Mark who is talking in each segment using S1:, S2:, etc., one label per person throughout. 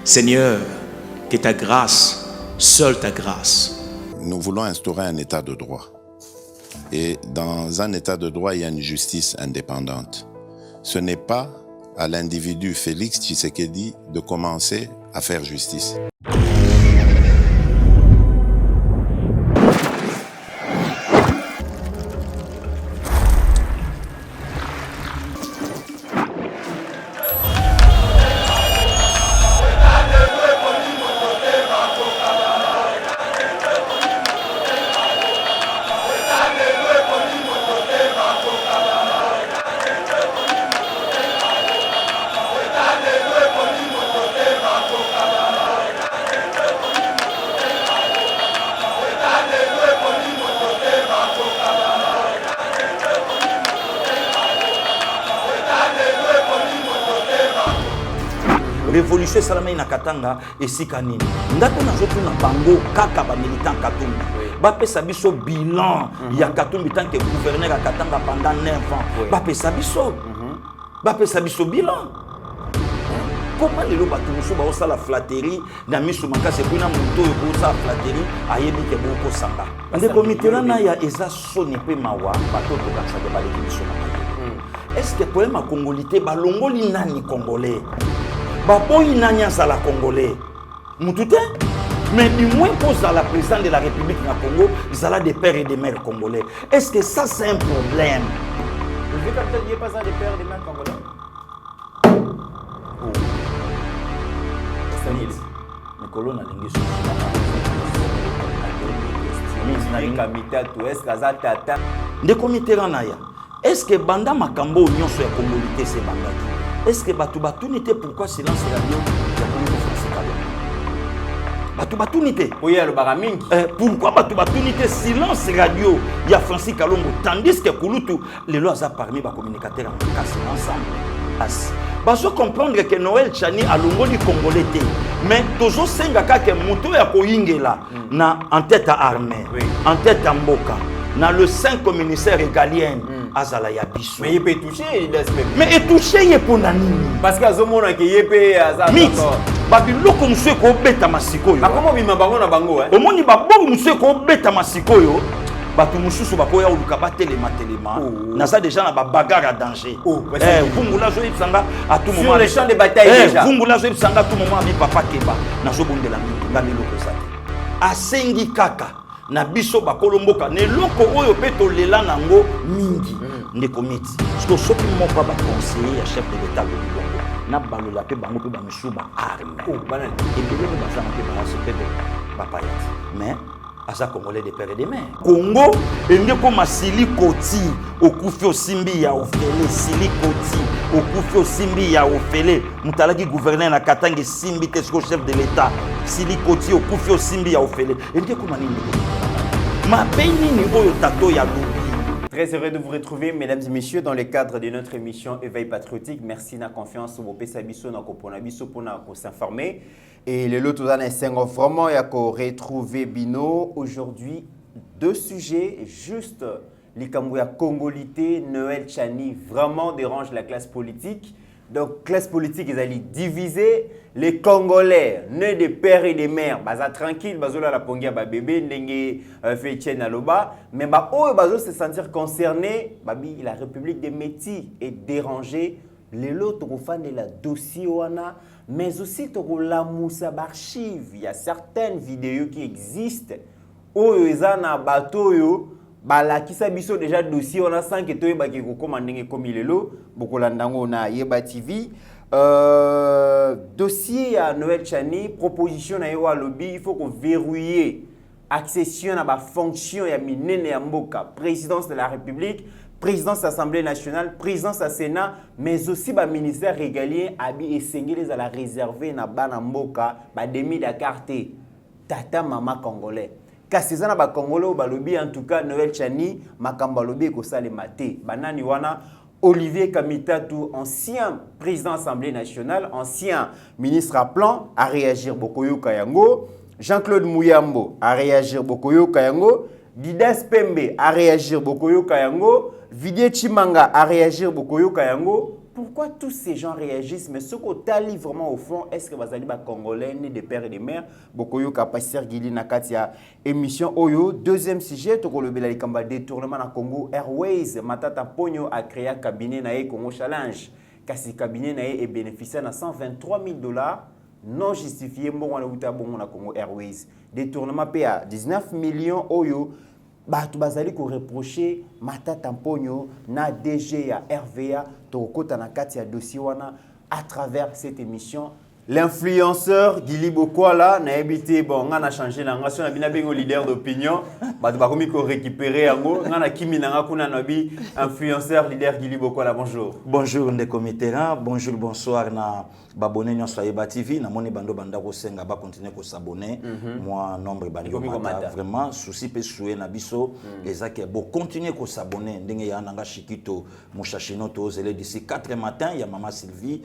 S1: Seigneur, que ta grâce, seule ta grâce.
S2: Nous voulons instaurer un état de droit. Et dans un état de droit, il y a une justice indépendante. Ce n'est pas à l'individu Félix Tshisekedi de commencer à faire justice.
S3: Révolution salamé na katanga esika nini ndako nazotu na bango kaka ba militant Katumbi ba pesa biso bilan ya Katumbi tant que gouverneur à Katanga pendant 9 ans ba pesa biso bilan. Comment les lois batunusu ba osala flatterie na misu makase kuna muntu oyo ko sa flatterie ayebi ke boko samba ndeko mitela ya eza soni pe mawa batoto kanisa de baleki biso na est-ce que problème congolité balongoli nani congolais Baboyi nanya la Congolais. Moutouté. Mais du moins pour la présidente de la République du Congo, ils ont des pères et des mères congolais. Est-ce que ça c'est un problème?
S4: Vous voulez comme ça, il n'y a pas ça des pères et des mères congolais?
S3: Oh. C'est-à-dire, les colons ont l'ingé sur le comité Ranaya. Est-ce que Banda Makambo Union sur la Congolité c'est Bandaki? Est-ce que Batu n'était pourquoi silence radio Batu n'était
S4: oui, le Baraming.
S3: Pourquoi Batu n'était silence radio il y a Francis Kalongo tandis que Kouloutou les lois a parmi les communicateurs en casse ensemble. Baso comprendre que Noël Chani a longo du Congolais mais toujours sengaka que moto ya koyingela na en tête à armée en tête à mboka na le 5 commissaire régalien azala ya biso
S4: mais il peut toucher
S3: mais il toucher il pour nani
S4: parce que azomona que yepé azala
S3: babiloko monsieur ko beta masikoyo
S4: ba comment bima bango na bango
S3: omoni baboko monsieur ko beta masikoyo batu mususu bakoya uluka batelema naza déjà na bagarre à danger vungula zo ipsanga à tout moment
S4: sur les champs de bataille déjà
S3: vungula zo ipsanga à tout moment bi papa keba nazo bondela mingi loko sa asengi kaka na biso bakolomboka ne loko oyo peto lela nango mingi ndeko miti parce soki moko ba conseiller ya chef de l'état de Bongo na balola pe bango pe ba misuba arme
S4: bana
S3: ebele ba sana pe ba se pe ba payat mais asa congolais de père et de mère Congo endeko masili koti okufi osimbi ya ofele sili koti okufi osimbi ya ofele mutalaki gouverneur na Katanga simbi te ko chef de l'état sili koti okufi osimbi ya ofele endeko manini ma bénini oyo tato ya lubi.
S4: Très heureux de vous retrouver, mesdames et messieurs, dans le cadre de notre émission Éveil patriotique. Merci de la confiance au Pesabiso, pour s'informer. Et le lot tout vraiment il retrouver Bino. Aujourd'hui, 2 sujets, juste l'Ikambouya Congolité, Noël Chani, vraiment dérange la classe politique. Donc, classe politique, ils allaient diviser les Congolais, nés de pères et de mères. Baza tranquille, bazola la pongia ba bébé, ndenge fait tien aloba. Mais bah oh, bazo se sentir concerné, babi la République des Métis est dérangée. Les lots fans de la dossier wana, mais aussi la moussa archive. Il y a certaines vidéos qui existent. Oh, ezana bateau yo. Bala kisa biso déjà dossier on a 5 et toi baki ko commander comme il est lo bokolandango na Yeba TV dossier à Noël Chani proposition na yo lobby il faut qu'on verrouiller accession à ba fonction ya minene ya mboka présidence de la République présidence de l'Assemblée nationale présidence du Sénat mais aussi ba ministère régalien abi esengeli à la réserver na bana mboka ba demi da carte tata mama congolais. Kasizana ba Congolais balobi en tout cas Noël Chani makamba lobi ko sale maté banani wana Olivier Kamitatu ancien président de l'Assemblée nationale ancien ministre à plan a réagir Bokoyo Kayango Jean-Claude Mouyambo a réagir Bokoyo Kayango Didas Pembe a réagir Bokoyo Kayango Vidier Chimanga a réagir Bokoyo Kayango pourquoi tous ces gens réagissent? Mais ce qu'on tali vraiment au fond, est-ce que vous allez les Congolais, ni des pères et des mères, Bokoyo Kapasser Gili Nakatia, émission Oyo. Deuxième sujet, Tokolo Belali Kamba, détournement na Congo Airways, Matata Pogno a créé un cabinet nae Congo Challenge. Kasi cabinet nae est bénéficiaire de $123 000 non justifié, bon, on a eu na Congo Airways. Détournement PA, 19 millions Oyo. Batu bazali ko reprocher Matata Pogno na DG ya RVA tokota na kati ya dossier wana à travers cette émission. L'influenceur Gili Bokwala na habité bon on a changé la nation na bina bengo leader d'opinion batu ba komi ko récupérer yango ngana kimi na kuna na bi influenceur leader Gili Bokwala. Bonjour.
S3: Bonjour ndeko mitera, bonjour bonsoir na babone nyonso ya Eba TV na moni bando banda ko senga ba continuer ko s'abonner moi nombre bando vraiment souci pe soué na biso ezaki bo continuer ko s'abonner ndenge ya nanga shikito mushashino to zele d'ici 4 matin ya mama Sylvie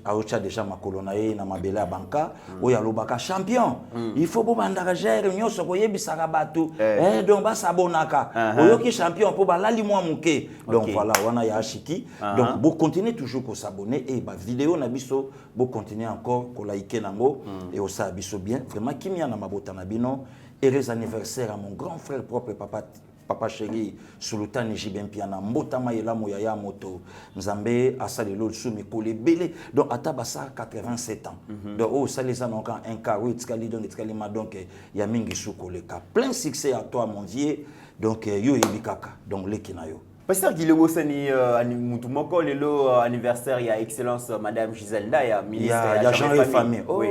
S3: aocha déjà makolona na mabela banka oya lobaka champion il faut bo banda gérer nyonso ko yebisaka batu donc ba sabonaka oyoki champion po balali moi muke donc voilà wana ya shiki donc bo continuer toujours ko s'abonner et ba vidéo na biso bo continuer encore ko liker nango et osa biso bien vraiment kimia na mabota na bino heureux anniversaire à mon grand frère propre papa chéri Sultani Jibempiana mbotama yela moya ya moto nzambe asali lo sumi kolé belé donc atabasa 87 ans donc oh ça les ans encore un carreau tkali donc tkali ma donc ya mingi sukoleka plein succès à toi mon vieux donc yo ebikaka donc lekinayo.
S4: Pasteur Gili Bosani mutumoko lelo anniversaire ya excellence madame Gisèle Ndaya ministre
S3: ya genre et famille. Oh oui.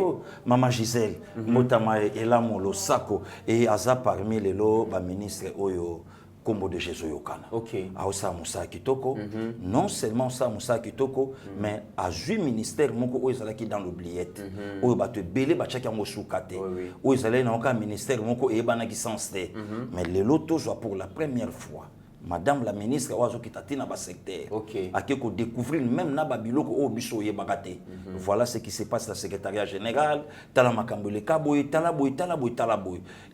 S3: Maman Gisèle motama elamo lo sako et aza parmi lelo ba ministre oyo Kombo de Jésus Yokana.
S4: OK.
S3: Aosa Moussa Kitoko non seulement ça Moussa Kitoko mais à 8 ministères moko oyo ezalaki dans l'oubliette. Oyo bato belé ba tchaki ngo sukate. Oyo ezalaki na oka ministère moko e banaki sans té. Mais lelo tozo pour la première fois Madame la ministre Oazo Kitatina ba secteur.
S4: OK.
S3: A ko découvrir même na babiloko o biso ye bagate. Voilà ce qui se passe dans le secrétariat général, tala makambole kaboy, tala boy.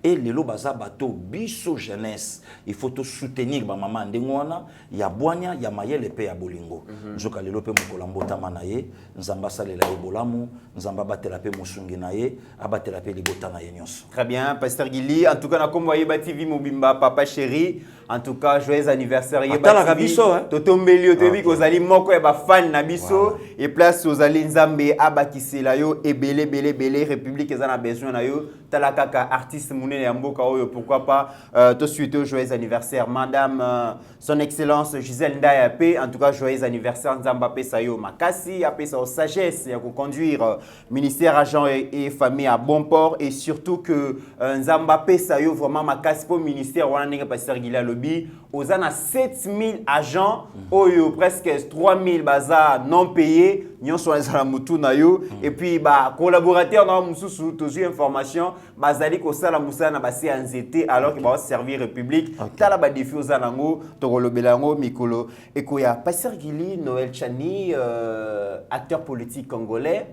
S3: Et lelo baza bato biso jeunesse. Il faut soutenir ba maman ndengwana, ya boanya, ya mayele pe ya bolingo. Nzoka lelo pe mokolambo tamana ye, nzamba salela ye bolamu, nzamba batela pe musungi na ye, abatela pe libota na ye nyonso.
S4: Très bien, Pasteur Gili, en tout cas na kombo Eba TV Mobimba papa chéri, en tout cas joyeux anniversaire Eba TV. Totombeli otobi kozali moko ya ba fan na biso et place ozali nzambe abakisela yo ebele république ezana besoin na yo tala kaka artiste munene ya mboka oyo pourquoi pas to suite au joyeux anniversaire madame son excellence Gisèle Ndaya pe en tout cas joyeux anniversaire nzamba pesa yo makasi apesa o sagesse ya ko conduire ministère agent et famille à bon port et surtout que nzamba pesa yo vraiment makasi pour ministère wana ndenge Pasteur Gili lobi ozana 7000 agents oyo presque 3000 baza non payés nyonso ezala mutu na yo et puis ba collaborateur na mususu tozu information bazali ko sala musala na basi anzete alors que ba servir république tala ba défi ozanango tokolobelango mikolo ekoya Pasteur Gili Noël Chani acteur politique congolais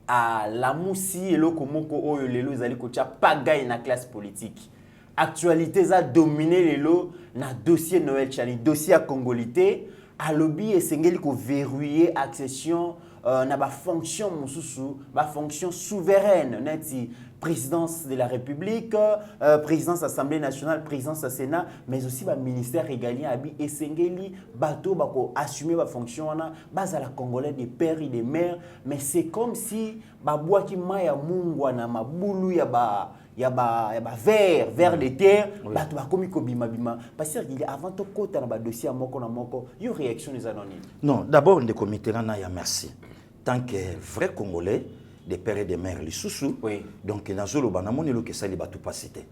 S4: à la musi eloko moko oyo lelo ezali ko tia pagaille na classe politique. Actualité a dominé les lots na dossier Noël Chani, dossier à congolité, à lobby et sengeli ko verrouiller accession na ba fonction mususu, ba fonction souveraine, neti présidence de la République, présidence Assemblée nationale, présidence à Sénat, mais aussi ba ministère régalien abi et sengeli bateau bako assumer ba fonction na base à la congolais des pères et des mères, mais c'est comme si ba boaki maya mungwa na mabulu ya ba vers les terres bato bakomi ko bima Pasteur Gili avant to kota na ba dossier moko na moko yo réaction les anonymes.
S3: Non, d'abord on comité na ya merci tant que vrai congolais des pères et des mères les sous donc nazolo banamoni lo ke sali bato pasité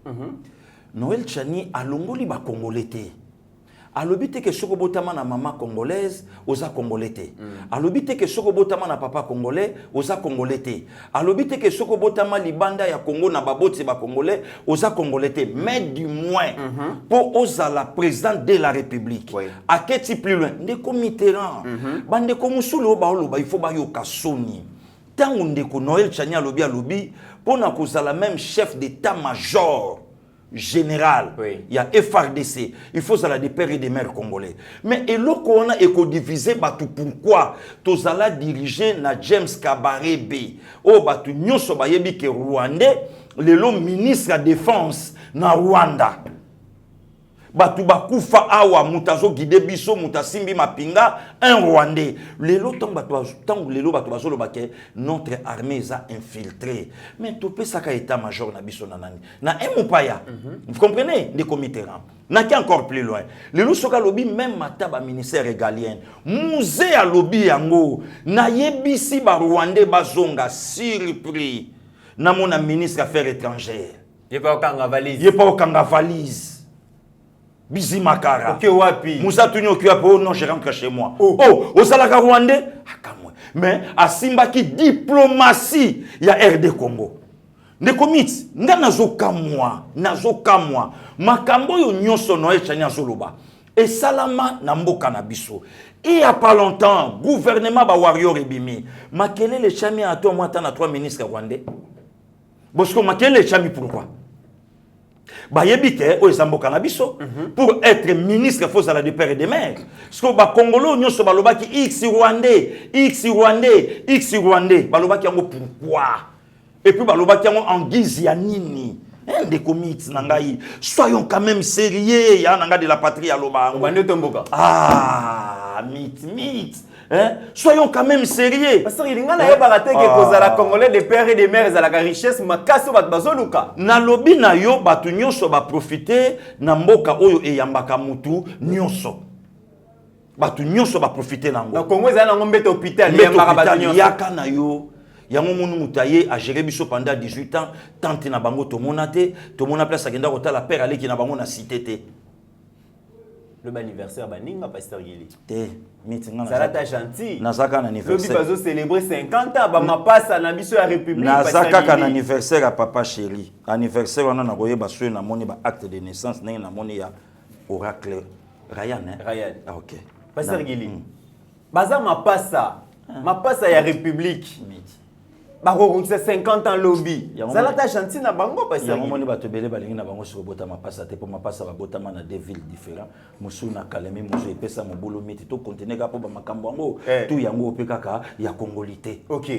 S3: Noël Chani alongoli ba congolais té alobite ke soko botama na maman congolaise oza congolais té alobite ke soko botama na papa congolais oza congolais té alobite ke soko botama libanda ya Congo na baboti ba congolais oza congolais té mais du moins pour oza la président de la République à quel plus loin ndeko Mitterrand bande ko musulu ba oloba il faut ba yo kasoni tango ndeko Noël Chani alobi pour na kozala même chef d'état-major général, il y a FRDC, il faut ça des pères et des mères congolais. Mais et là qu'on a éco-divisé, pourquoi tous allons diriger na James Kabarebe, oh batu nyoso bayebi ke Rwandais, le ministre de la défense na Rwanda. Batu bakufa awa mutazo guide biso mutasimbi mapinga un Rwandais. Lelo batu bazolo bake notre armée a infiltré. Mais tout peut ça état-major na biso nanani. Na emupaya. Vous comprenez les comités na qui encore plus loin. Lelo soka lobby même mataba ministère régalien. Musée à lobby yango na yebisi ba Rwandais bazonga surpris. Na mon ministre affaires étrangères.
S4: Il pas okanga valise.
S3: Il pas okanga valise. Bizi Makara.
S4: Ok, wapi.
S3: Moussa Tunyo qui a oh non, je rentre chez moi. Oh, au Salaka Rwandais. Mais à Simba qui diplomatie, il y a RD Congo. Ne komit, nga nazoka moi. Makambo yo nyonso no echanya zoloba. Et salama na mboka na biso. Et il y a pas longtemps, gouvernement ba warrior ebimi. Makele le chami a toi moi na 3 ministres rwandais. Bosco makele le chami pourquoi? Bayebike o ezamboka na biso pour être ministre faut la de père et de mère parce que ba congolo nyonso balobaki x rwandais balobaki yango pourquoi et puis balobaki yango en guise ya nini des comités nangai soyons quand même sérieux ya nanga de la patrie ya loba mythe hein? Soyons quand même sérieux.
S4: Parce que il y a des Congolais des pères et des mères à la richesse, mais kaso bat bazoluka.
S3: Na lobi na yo batu nyonso ba profiter na mboka oyo e yambaka mutu nyonso. Batu nyonso ba profiter na ngo.
S4: Na Congo za na ngombe hôpital yambaka batu nyonso.
S3: Yaka na yo. Yango munu mutaye a géré biso pendant 18 ans, tante na bango to monate, to mona place agenda kota la père ale ki na bango na cité te.
S4: Le bon anniversaire baninga pasteur Gili.
S3: Te mitinga
S4: ça la gentil.
S3: Nazaka na anniversaire.
S4: Le biso célébrer 50 ans ba mapasa na biso ya république.
S3: Nazaka ka na anniversaire à papa chéri. Anniversaire wana na koyeba so na moni ba acte de naissance na moni ya oracle Ryan hein.
S4: Ryan.
S3: Ah OK.
S4: Pasteur Gili. Baza mapasa ya république. Bako 50 ans lobby. Zalata gentil na bango parce que
S3: yango moni bato belé balingi na bango sur bota mapasa te po mapasa ba bota na deux villes différents. Musu na Kalemi musu epesa mobolo miti to contenir ka po ba makambo yango tout yango pe kaka ya congolité.
S4: OK.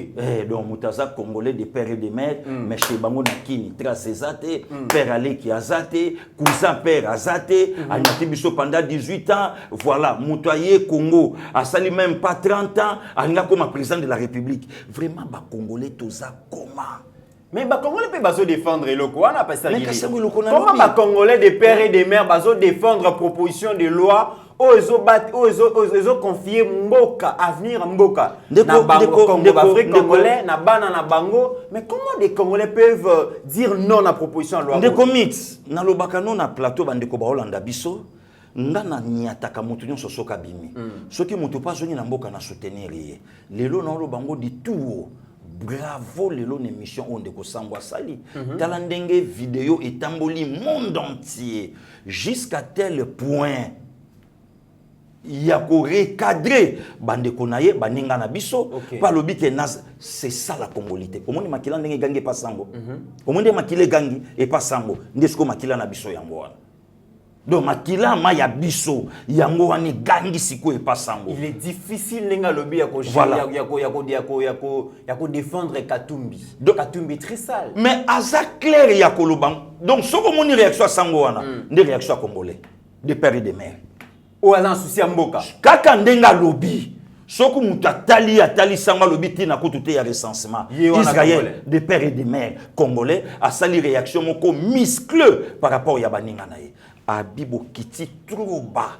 S3: Donc mutaza congolais de père et de mère mais chez bango na kini trace ezate père ale ki azate cousin père azate anyati biso pendant 18 ans voilà mutoyer Congo a sali même pas 30 ans alinga comme président de la République vraiment ba congolais toza comment
S4: mais ba congolais peut bazo défendre loko wana pasteur Gili.
S3: Comment
S4: ba congolais des pères et des mères bazo défendre proposition de loi ozo confier mboka avenir mboka na bango Congo Afrique congolais na bana na bango mais comment des congolais peuvent dire non à proposition de loi
S3: de commit na lobaka non na plateau bandeko ba Hollanda biso ngana niataka mutu nyonso soka bimi soki mutu pas zoni na mboka na soutenir ye lelo na lo bango di tout bravo lelo na émission onde ko sangwa sali tala ndenge vidéo etamboli monde entier jusqu'à tel point ya ko recadrer bandeko na ye baninga na biso pa lobi ke naz c'est ça la congolité omoni makila ndenge gangi pa sango omoni makile gangi e pa sango ndesko makila na biso yango wana. Donc makila ma ya biso yango wani gangi siko e pasango.
S4: Il est difficile nenga lobby ya ko défendre Katumbi. Katumbi très sale.
S3: Mais aza clair ya kolobang. Donc soko moni réaction sango wana, des réactions congolais, de père et de mère.
S4: O azan souci mboka.
S3: Kaka ndenga lobby. Soko mutatali atali sanga lobby tina kutute ya recensement. Israël de père et de mère congolais a sali réaction moko muscleux par rapport ya baninga na ye. Abibo Kiti trop bas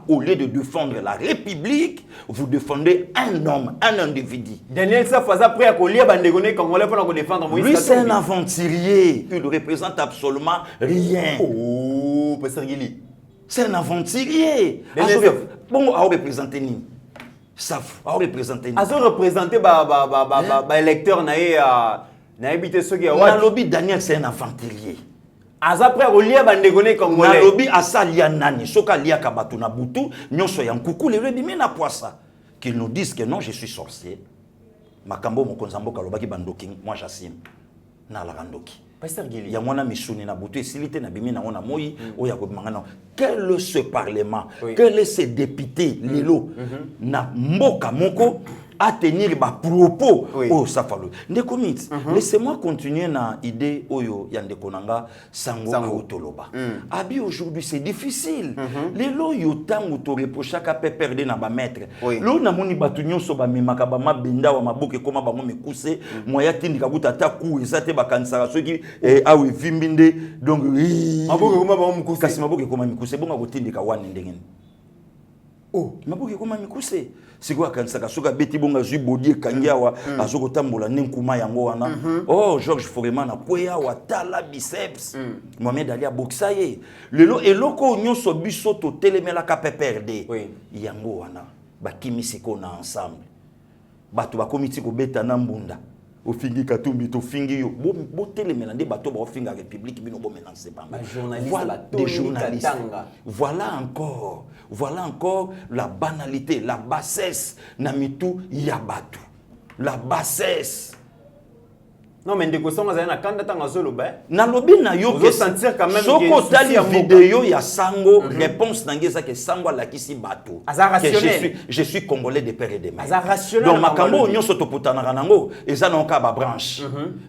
S3: au lieu de défendre la République, vous défendez un homme, un individu.
S4: Daniel Safaza prêt à coller bandegone congolais pour défendre Moïse.
S3: Lui c'est un aventurier, il ne représente absolument rien.
S4: Oh, Pasteur Gili.
S3: C'est un aventurier. Bon, à représenter ni. Ça à représenter ni.
S4: À représenter ba électeur na habité ceux qui
S3: a lobby Daniel c'est un aventurier.
S4: Après olia bandegone congolais.
S3: Na lobby asalia nani soka lia kabatu na butu nyonso ya nkuku le bimi na poisa qu'ils nous disent que non je suis sorcier. Makambo mokonzambo kalobaki bandoki moi j'assume na la randoki.
S4: Pasteur Guili.
S3: Il y a mon ami Souni na Bouté, Silité na Bimi na on a Moyi, Oya Mangana. Quel est ce parlement? Quel est ce député Lilo na Mboka Moko à tenir ba propos au Safalo. Ndekomit, laissez-moi continuer na idée Oyo Yandekonanga Sango Aotoloba. Abi aujourd'hui c'est difficile. Lelo yotam ou to reprocha ka pe perdre na ba maître. Lo na moni batu nyonso ba mimaka ba mabenda wa maboke koma ba mo mekuse moya tindika buta ta ku ezate ba kansara soki awe vimbinde donc
S4: maboke koma ba mo mekuse
S3: kasi maboke koma mekuse bonga kotindika wana ndengeni. Oh, maboke koma mikuse siko akansaka soka beti bonga zui bodier kangiawa azoko tambola nenkuma yango wana. Oh, Georges Foreman apoya wa tala biceps. Mohamed Ali aboksaye. Lelo eloko nyonso biso to telemela ka peperde. Yango wana bakimi siko na ensemble. Bato bakomiti ko beta na mbunda. Ofingi Katumbi to fingi yo bo telemela nde bato ba ofinga république bino bo menancer pas. Voilà des journalistes. Voilà encore la banalité, la bassesse namitu yabatu. La bassesse.
S4: Non mais ndeko songa za na kanda tanga zolo ba.
S3: Na lobi na yo
S4: que sentir quand même
S3: soko tali vidéo ya sango réponse nangeza que sango la kisi bato. Que je suis congolais de père et de mère. Donc makambo nyonso to putana nango eza na ka ba branche.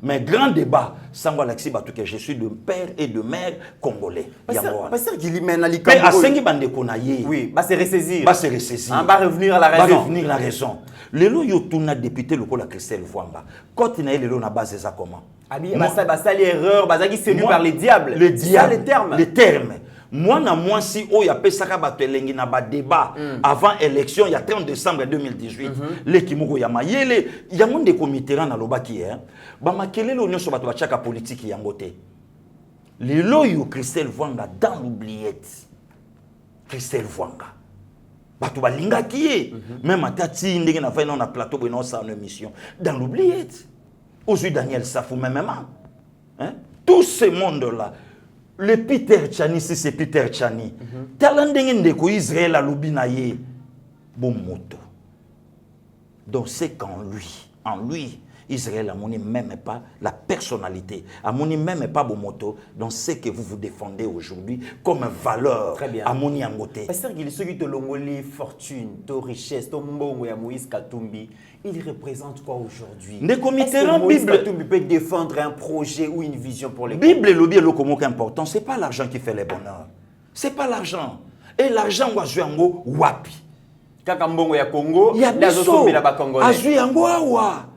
S3: Mais grand débat sango la kisi bato que je suis de père et de mère congolais.
S4: Pasteur Guili mena likambo.
S3: Mais asengi bande konaye.
S4: Oui, va se ressaisir.
S3: Va se ressaisir.
S4: On va revenir à la raison.
S3: Va revenir à la raison. Lelo yo tuna député lokola Christelle Vwanga. Quand il na lelo na base ça comment?
S4: Abi basa l'erreur, bazaki séduit par les diables.
S3: Le diable,
S4: les termes.
S3: Les termes. Moi na moi si o ya pesaka bato elengi na ba débat avant élection il y a 30 décembre 2018 les kimoko ya mayele ya monde comité na lobaki ba makelelo nyonso bato bachaka politique yango te. Lelo yo Christelle Vwanga dans l'oubliette. Christelle Vwanga. Bato balingaki ye même atati ndenge na faina na plateau beno sa en émission dans l'oubliette. Aujourd'hui Daniel Safou même hein tout ce monde là le Peter Tchani si c'est Peter Tchani tala ndenge ndeko Israël alobi na ye bon moto donc c'est qu'en lui Israël amoni même pas la personnalité, amoni même pas bon moto dans ce que vous défendez aujourd'hui comme valeur.
S4: Très bien.
S3: Amoni angote.
S4: Pasteur Guili, ceux qui te longoli fortune, ta richesse, ton mbongo ya Moïse Katumbi, il représente quoi aujourd'hui?
S3: Est-ce
S4: que Moïse Katumbi peut défendre un projet ou une vision pour les
S3: Bible et lobby est le comment important, c'est pas l'argent qui fait les bonheurs. C'est pas l'argent. Et l'argent wa zuango wapi.
S4: Kaka mbongo ya Congo,
S3: ya biso
S4: ba Congolais.
S3: Azui yango awa.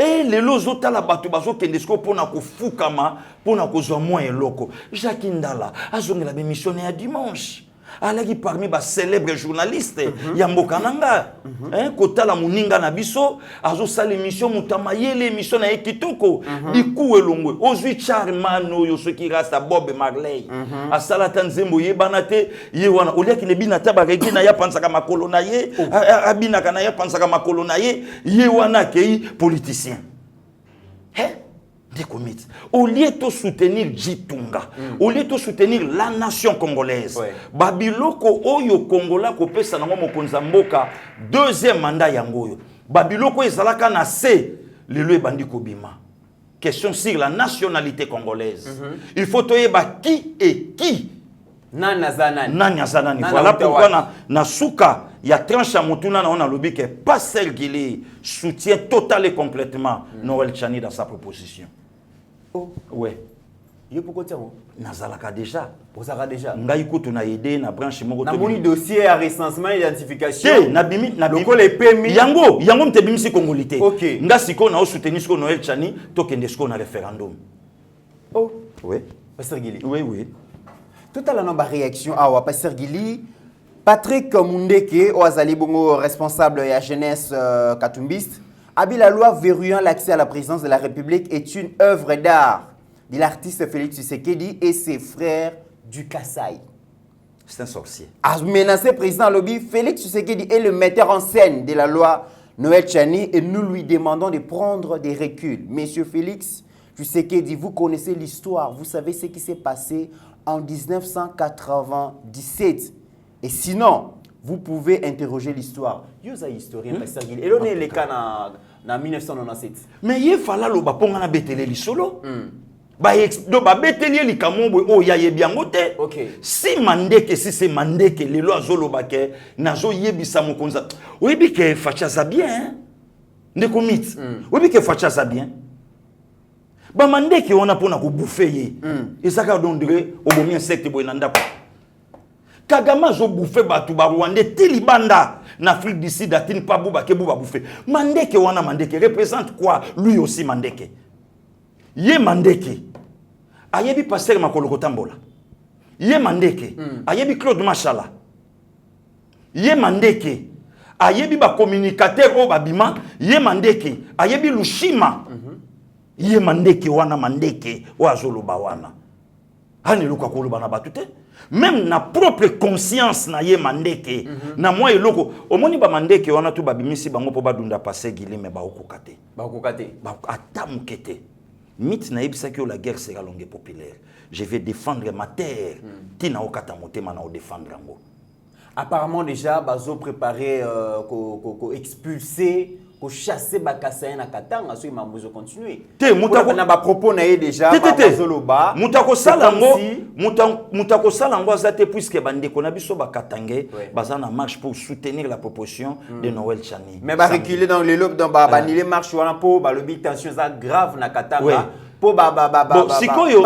S3: Et les lozota la batu bazo kendesko pona ko fukama pona ko zo moins eloko. Jacques Ndala azongela be missionnaire à dimanche. Alaki parmi ba célèbre journaliste ya mbokananga hein kotala muninga na biso azo sala émission mutamayele émission na ekitoko diku elongwe ozwi charmano yo soki rasta Bob Marley asala tanzembo yebana te ye wana oliaki ne binata ba regina ya pansaka makolo na ye abina kana ya pansaka makolo na ye ye wana kei politicien hein. Au lieu de soutenir Djitunga, au lieu de soutenir la nation congolaise, Babiloko Oyo Kongola Kopesa Nango Mokonza Mboka, deuxième mandat Yangoyo. Babiloko Ezalaka na C, le Bandi Kobima. Question sur la nationalité congolaise. Il faut toyeba qui est qui.
S4: Nana Zanani.
S3: Voilà pourquoi na souka il y a tranche à Motuna na on a lobby que Pasteur Guili soutient total et complètement Noël Tchani dans sa proposition.
S4: Oh
S3: ouais.
S4: Yo pourquoi tiens
S3: Nazalaka déjà.
S4: Posaka déjà.
S3: Ngai kutu na aider na branche moko
S4: to. Na moni dossier à recensement identification.
S3: Na bimi
S4: les permis.
S3: Yango mte bimi si congolité.
S4: OK.
S3: Nga siko na soutenir siko Noël Tchani to kende siko na référendum.
S4: Oh.
S3: Oui.
S4: Pasteur Guili.
S3: Oui.
S4: Tout à l'heure, réaction à Pasteur Guili. Patrick Mundeke, Oazali Bongo, responsable de la jeunesse katumbiste, a dit la loi verrouillant l'accès à la présidence de la République est une œuvre d'art de l'artiste Félix Tshisekedi et ses frères du Kassai.
S3: C'est un sorcier.
S4: A menacé président lobby, Félix Tshisekedi est le metteur en scène de la loi Noël Tchani et nous lui demandons de prendre des reculs. Monsieur Félix Tshisekedi, vous connaissez l'histoire, vous savez ce qui s'est passé en 1997. Et sinon, vous pouvez interroger l'histoire. Yosa historien, Pasteur Guili. Et on est les cas en 1997.
S3: Mais il fallait le baponga na betele li solo. do ba betelier likambo o ya yebiango te. Si Mandeke si c'est Mandeke lelo azoloba ke nazo yebisa mokonza. Oyebi ke fachaza bien. Ndeko mit. Oyebi ke fachaza bien. Ba Mandeke wana pona ko bouffer ye. Ezaka dondre obomi insecte boy nanda ko. Kagama zo bouffer batu ba Rwanda tilibanda na Afrique du Sud atine pas buba ke buba bouffer. Mandeke wana Mandeke représente quoi lui aussi Mandeke. Ye Mandeke ayebi pasteur Makolo Kotambola. Ye Mandeke ayebi Claude Machala. Ye Mandeke ayebi ba communicateur o babima. Ye Mandeke ayebi Lushima. Ye Mandeke wana Mandeke wa zoloba wana. Hani luka koloba na batute. Même na propre conscience na ye Mandeke na moi eloko omoni ba Mandeke wana tu babimisi bango po badunda passer Gilime ba okokate.
S4: Ba okokate.
S3: Ba atamukete. Mythe na yebisa que la guerre sera longue et populaire. Je vais défendre ma terre. Tina okata motema na o défendre ngo.
S4: Apparemment déjà bazo préparé ko expulser, ko chasser Bakassaye na Katanga so imamuzo continuer.
S3: Te mutako
S4: na ba propos na ye déjà
S3: bazoloba. Mutako salango mutako salango azate puisque bandeko na biso Bakatange bazana marche pour soutenir la proposition de Noël Chani.
S4: Mais ba reculer dans les lobes dans ba nile marche wana po ba lobi tension za grave na Katanga. Po ba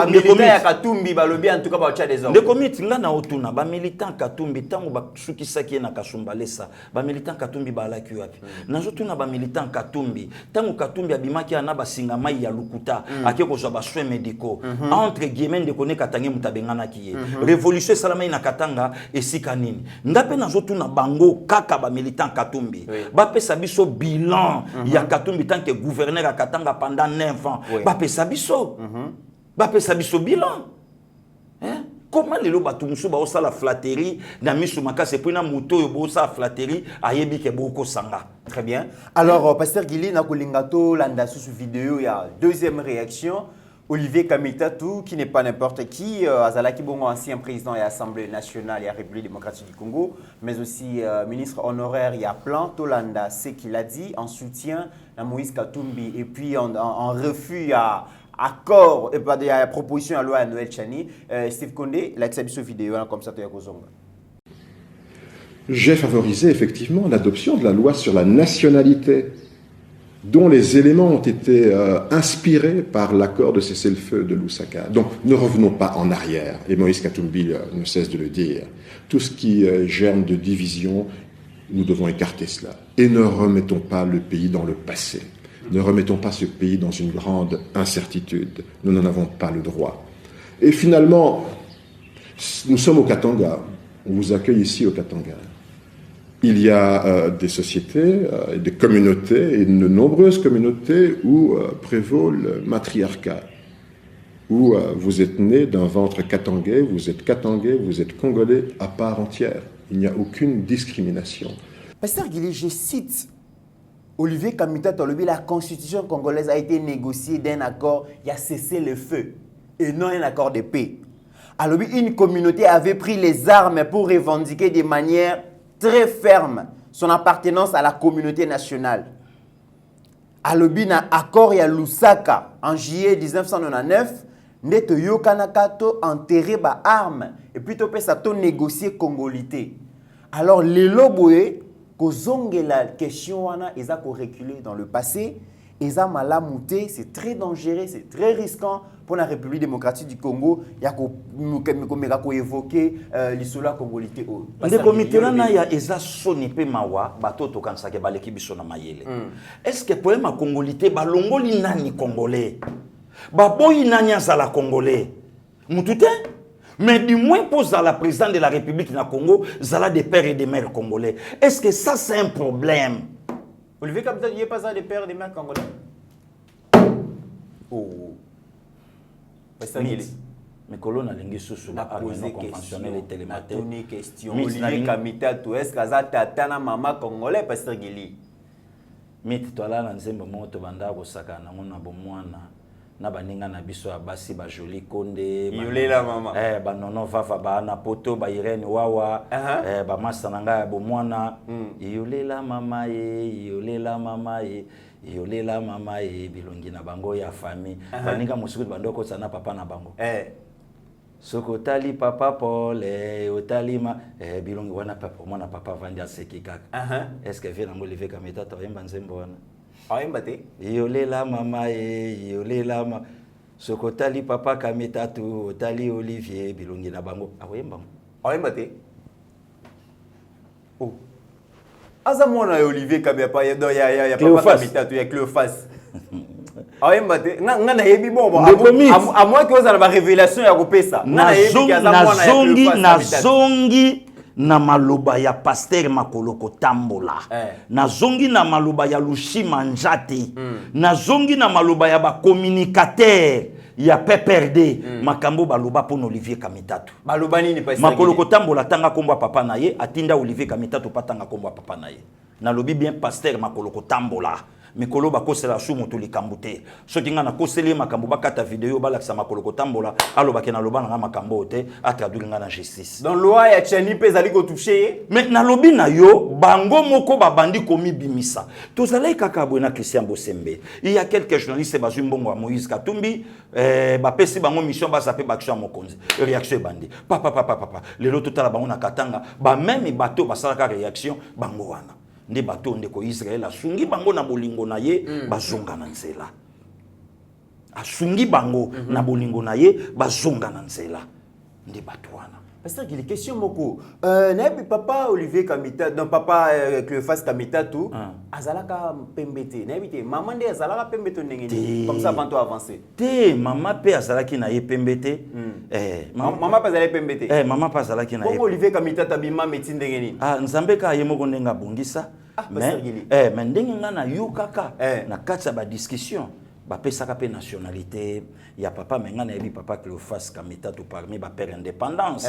S4: militant ya Katumbi ba lobi en tout cas ba cha des hommes.
S3: Ndeko miti nga na otuna ba militant Katumbi tango ba sukisaki na Kasumbalesa ba militant Katumbi ba alaki wapi. Nazotuna ba militant Katumbi tango Katumbi abimaki ana ba singa mai ya lukuta akeko zo ba soins médicaux entre guillemets de connaître Katange mutabengana kiye. Révolution salama na Katanga esika nini. Ngape nazotuna bango kaka ba militant Katumbi. Ba pesa biso bilan ya Katumbi tant que gouverneur à Katanga pendant 9 ans. Ba pesa biso bapesa biso bilan. Comment les loba tumusu ba osa la flatterie na misu makase pena moto yo bo sa flatterie ayebi ke boko sanga.
S4: Très bien. Alors pasteur Gili na kolingato landa sous vidéo il y a deuxième réaction Olivier Kamitatu qui n'est pas n'importe qui azalaki bongo ancien président de l'Assemblée nationale et la République démocratique du Congo mais aussi ministre honoraire il y a plan Tolanda ce qu'il a dit en soutien à Moïse Katumbi et puis en refus à accord et pas de proposition à loi à Noël Chani. Steve Condé, l'exhibition vidéo comme ça, tu as
S5: J'ai favorisé effectivement l'adoption de la loi sur la nationalité, dont les éléments ont été inspirés par l'accord de cessez-le-feu de Lusaka. Donc ne revenons pas en arrière, et Moïse Katumbi ne cesse de le dire. Tout ce qui germe de division, nous devons écarter cela. Et ne remettons pas le pays dans le passé. Ne remettons pas ce pays dans une grande incertitude. Nous n'en avons pas le droit. Et finalement, nous sommes au Katanga. On vous accueille ici au Katanga. Il y a des sociétés, des communautés, et de nombreuses communautés où prévaut le matriarcat. Où vous êtes né d'un ventre katangais, vous êtes congolais à part entière. Il n'y a aucune discrimination.
S4: Pasteur Guillet, je cite Olivier Kamita Tolobi, la constitution congolaise a été négociée d'un accord, il y a cessé le feu, et non un accord de paix. Alors, une communauté avait pris les armes pour revendiquer de manière très ferme son appartenance à la communauté nationale. Alors, un accord à Lusaka en juillet 1999, Neto Yokanakato enterré par armes, et plutôt ça négocié congolité. Alors, les loboé, la question ils ont reculé dans le passé, ils ont malamouté, c'est très dangereux, c'est très risquant pour la République démocratique du Congo. Il y a évoqué l'isoloir congolité.
S3: Le comité là il y a eza sonipe mawa bato to kansa ke baleki biso na mayele. Est-ce que problème à congolité ba longoli nani congolais? Ba boyi nani azala congolais? Mutute? Mais du moins pour la présidente de la République du Congo, Zala des pères et des mères congolais. Est-ce que ça c'est un problème?
S4: Olivier Kapita, il n'y a pas ça des pères et des mères congolais? Oh.
S3: Mais colonne a lingué sous la conventionnelle et télématique.
S4: Question. Olivier Kamita, est-ce que ça tata maman congolais, pasteur Gili?
S3: Mais toi là, dans un moment, tu vas voir ça, na bomwana. na baninga na biso ya basi ba joli konde
S4: yolela mama
S3: ba nono vava ba na poto ba Irene wawa ba masa nanga ya bomwana yolela mama ye yolela mama ye bilongi na bango ya famille baninga musuku bandoko sana papa na bango soko tali papa pole otali ma bilongi wana papa mwana papa vandi aseki kaka est-ce que vient ngo lever kameta to yemba nzembo wana
S4: ayemba te
S3: yolela mama ye yolela ma soko tali papa kameta to otali Olivier bilongi na bango akoyemba
S4: ayemba te aza mwana ya Olivier Kabiapa ya papa kameta to ya Cléophas ayemba te nga na yebi bon à moins que ozala ba révélation ya kopesa nga na yebi kaza mwana ya Cléophas
S3: nazongi na maloba ya Pasteur Makoloko Tambola nazongi na maloba ya Lushima Njate nazongi na maloba ya ba communicateur ya PPRD makambo baloba pour Olivier Kamitatu
S4: baloba nini Pasteur
S3: Makoloko Tambola tanga kombo papa na ye atinda Olivier Kamitatu patanga kombo papa na ye nalobi bien Pasteur Makoloko Tambola mikolo bakosela sumu to likambo te soki nga na koseli makambo bakata video balakisa Makoloko Tambola alobaki na loba nga makambo te atraduire nga na justice
S4: dans loi ya Tchani pe zali ko toucher
S3: mais na lobi na yo bango moko babandi komi bimisa to zalai kaka bwena Christian Bosembe il y a quelques journalistes bazui mbongo wa Moïse Katumbi bapesi bango mission basape baction mokonzi réaction bandi papa lelo totala bango na Katanga ba même bato basalaka réaction bango wana ndi bato ndeko Israël asungi bango na bolingo na ye bazonga na nzela asungi bango na bolingo na ye bazonga na nzela ndi bato wana
S4: Pasteur Gili question moko nabi papa Olivier Kamita non papa Cléophas Kamita tout azalaka pembete nabi te maman de azalaka pembete ndengeni comme ça avant toi avancer
S3: te mama pe azalaki na ye pembete
S4: mama pas azalaki pembete
S3: mama pas azalaki na ye
S4: comme Olivier Kamita tabima médecine ndengeni
S3: nzambe ka ye moko ndenga bongisa mais ndenge nga na yo kaka na kati ya ba discussion bapesaka pe nationalité ya papa menga na yebi papa Cléophas Kamitatu parmi ba père indépendance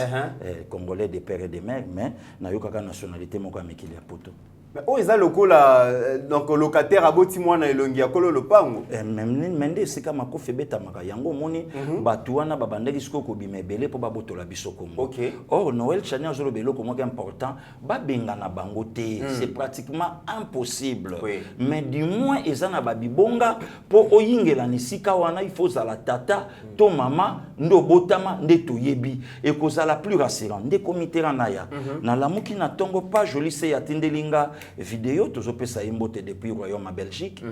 S3: congolais des pères et des mères mais na yo kaka nationalité moko ya mikili ya poto
S4: mais oh eza lokola donc locataire aboti mwana elongi ya kolo lopango
S3: mende sika makofi betamaka yango moni batu wana babandaki siko kobima ebele po babotola biso Kongo or Noël Tchani azolo beloko moko important babenga na bango te c'est pratiquement impossible mais du moins eza na babibonga po oyingela ni sika wana il faut zala tata to mama ndo botama nde toyebi et kozala plus rassurant nde komitera na ya na lamuki na tongo pas joli se ya tindelinga vidéo tozopesa imbote depuis royaume Belgique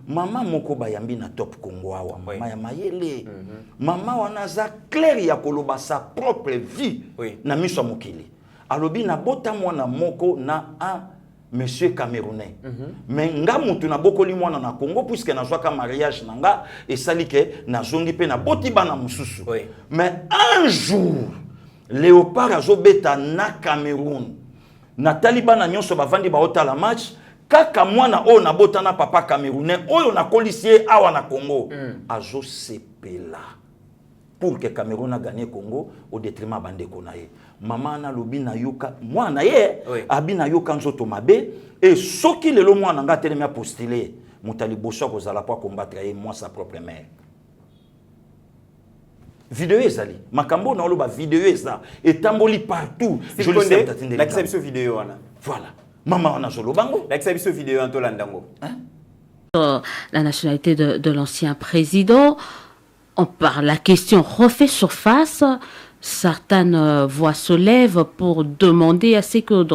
S3: mama moko bayambi na top Congo awa mama ya mayele mama wana za clair ya koloba sa propre vie na miso mokili alobi na bota mwana moko na un monsieur camerounais mais nga mutu na bokoli mwana na Congo puisque na zwaka mariage nanga et salike na zongi pe na boti bana mususu mais un jour Léopard azobeta na Cameroun na talibana nyonso bavandi baota la match kaka mwana o na botana papa camerounais oyo na kolisier awa na Congo azo sepela pour que Cameroun a gagné Congo au détriment bande konaye mama na lobi na yoka mwana ye abina yoka nzoto mabe et soki lelo mwana nga telemi a postuler mutali boso ko zala pas combattre et moi sa propre mère vidéo ezali makambo na oloba vidéo eza etamboli partout
S4: je le sais la exception vidéo wana
S3: voilà maman wana zolo bango
S4: la exception vidéo en tolandango
S6: la nationalité de l'ancien président la question refait surface certaines voix se lèvent pour demander à ce que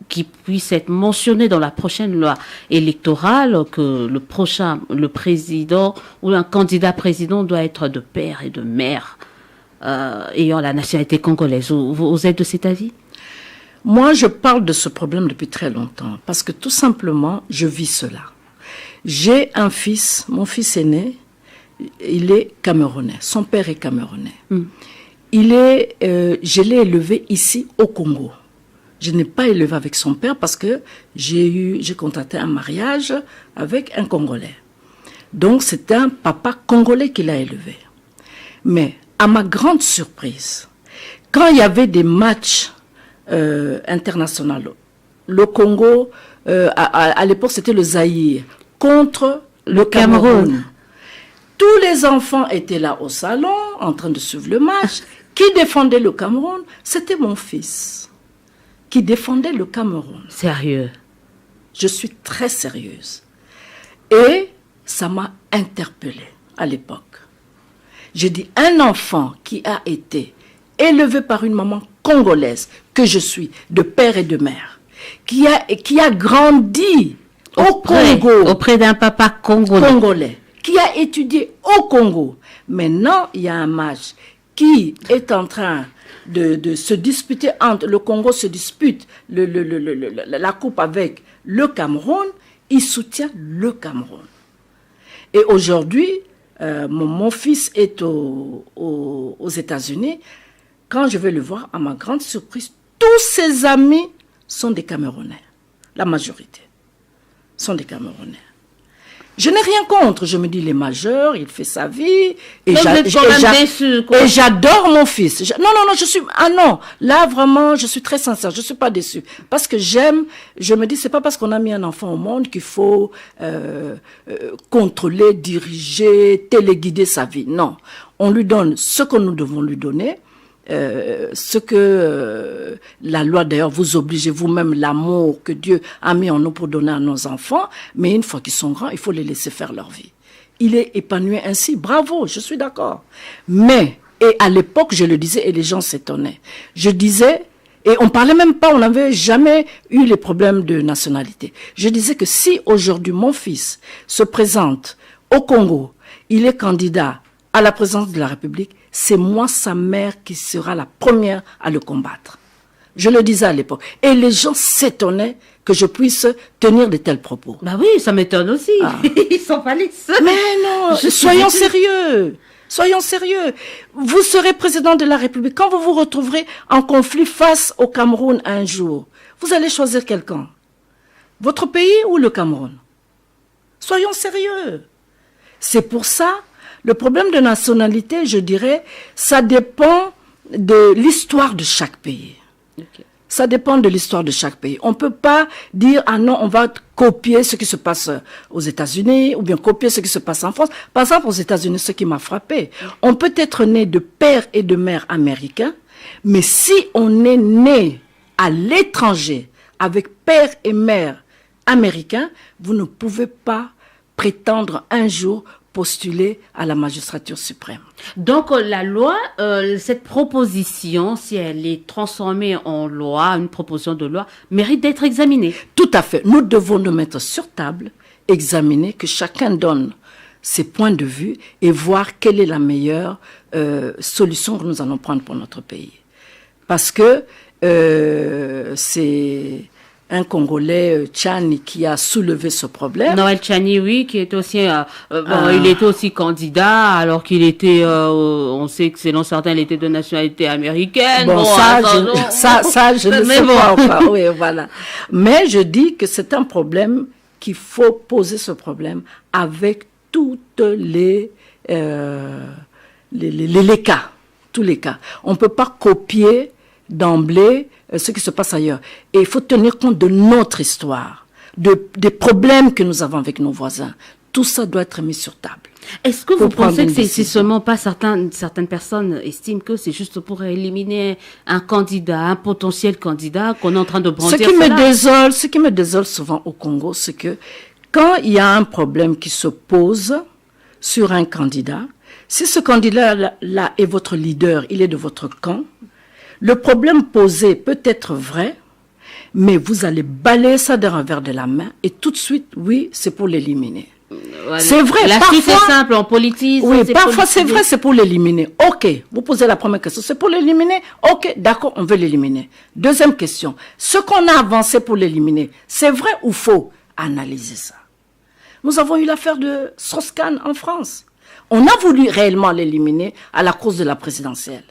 S6: qui puisse être mentionné dans la prochaine loi électorale que le président ou un candidat président doit être de père et de mère ayant la nationalité congolaise. Vous êtes de cet avis?
S7: Moi, je parle de ce problème depuis très longtemps parce que tout simplement, je vis cela. J'ai un fils, mon fils aîné, il est camerounais, son père est camerounais. Je l'ai élevé ici au Congo. Je n'ai pas élevé avec son père parce que j'ai contracté un mariage avec un Congolais. Donc c'est un papa congolais qui l'a élevé. Mais à ma grande surprise, quand il y avait des matchs internationaux, le Congo, à l'époque c'était le Zaïre, contre le Cameroun. Tous les enfants étaient là au salon, en train de suivre le match. Qui défendait le Cameroun? C'était mon fils qui défendait le Cameroun.
S6: Sérieux?
S7: Je suis très sérieuse. Et ça m'a interpellée à l'époque. J'ai dit, un enfant qui a été élevé par une maman congolaise, que je suis, de père et de mère, qui a grandi au Congo,
S6: auprès d'un papa congolais,
S7: qui a étudié au Congo. Maintenant, il y a un match qui est en train de se disputer entre, le Congo se dispute la coupe avec le Cameroun, il soutient le Cameroun. Et aujourd'hui, mon fils est aux États-Unis. Quand je vais le voir, à ma grande surprise, tous ses amis sont des Camerounais. La majorité sont des Camerounais. Je n'ai rien contre. Je me dis, il est majeur, il fait sa vie. Et j'adore mon fils. Non, je suis... Ah non, là, vraiment, je suis très sincère. Je ne suis pas déçue. Parce que j'aime... Je me dis, c'est pas parce qu'on a mis un enfant au monde qu'il faut contrôler, diriger, téléguider sa vie. Non. On lui donne ce que nous devons lui donner. Ce que la loi d'ailleurs vous oblige vous-même, l'amour que Dieu a mis en nous pour donner à nos enfants, mais une fois qu'ils sont grands, il faut les laisser faire leur vie. Il est épanoui ainsi, bravo, je suis d'accord. Mais, et à l'époque je le disais et les gens s'étonnaient, je disais, et on parlait même pas, on n'avait jamais eu les problèmes de nationalité. Je disais que si aujourd'hui mon fils se présente au Congo, il est candidat à la présidence de la République, c'est moi, sa mère, qui sera la première à le combattre. Je le disais à l'époque. Et les gens s'étonnaient que je puisse tenir de tels propos.
S6: Bah oui, ça m'étonne aussi. Ils sont pas les seuls.
S7: Mais non, soyons sérieux. Soyons sérieux. Vous serez président de la République. Quand vous vous retrouverez en conflit face au Cameroun un jour, vous allez choisir quelqu'un. Votre pays ou le Cameroun? Soyons sérieux. C'est pour ça, le problème de nationalité, je dirais, ça dépend de l'histoire de chaque pays. Okay. Ça dépend de l'histoire de chaque pays. On ne peut pas dire, ah non, on va copier ce qui se passe aux États-Unis ou bien copier ce qui se passe en France. Par exemple, aux États-Unis, ce qui m'a frappé, on peut être né de père et de mère américains, mais si on est né à l'étranger avec père et mère américains, vous ne pouvez pas prétendre un jour postuler à la magistrature suprême.
S6: Donc la loi, cette proposition, si elle est transformée en loi, une proposition de loi, mérite d'être examinée.
S7: Tout à fait. Nous devons nous mettre sur table, examiner, que chacun donne ses points de vue et voir quelle est la meilleure solution que nous allons prendre pour notre pays. Parce que c'est un Congolais, Tchani, qui a soulevé ce problème.
S6: Noël Tchani, oui, qui est aussi, il était aussi candidat, alors qu'il était, on sait que selon certains, il était de nationalité américaine.
S7: Bon, ça, je ne sais pas encore. Oui, voilà. Mais je dis que c'est un problème qu'il faut poser ce problème avec toutes les cas, tous les cas. On ne peut pas copier d'emblée ce qui se passe ailleurs. Et il faut tenir compte de notre histoire, des problèmes que nous avons avec nos voisins. Tout ça doit être mis sur table.
S6: Est-ce que vous pensez que c'est seulement pas certaines personnes estiment que c'est juste pour éliminer un candidat, un potentiel candidat qu'on est en train de brandir
S7: Ce qui me désole souvent au Congo, c'est que quand il y a un problème qui se pose sur un candidat, si ce candidat-là est votre leader, il est de votre camp, le problème posé peut être vrai, mais vous allez balayer ça d'un revers de la main et tout de suite, oui, c'est pour l'éliminer.
S6: Voilà.
S7: C'est vrai,
S6: la
S7: parfois...
S6: c'est simple, on politise.
S7: Oui, parfois c'est vrai, c'est pour l'éliminer. Ok, vous posez la première question, c'est pour l'éliminer? Ok, d'accord, on veut l'éliminer. Deuxième question, ce qu'on a avancé pour l'éliminer, c'est vrai ou faux? Analysez ça. Nous avons eu l'affaire de Strauss-Kahn en France. On a voulu réellement l'éliminer à la course de la présidentielle.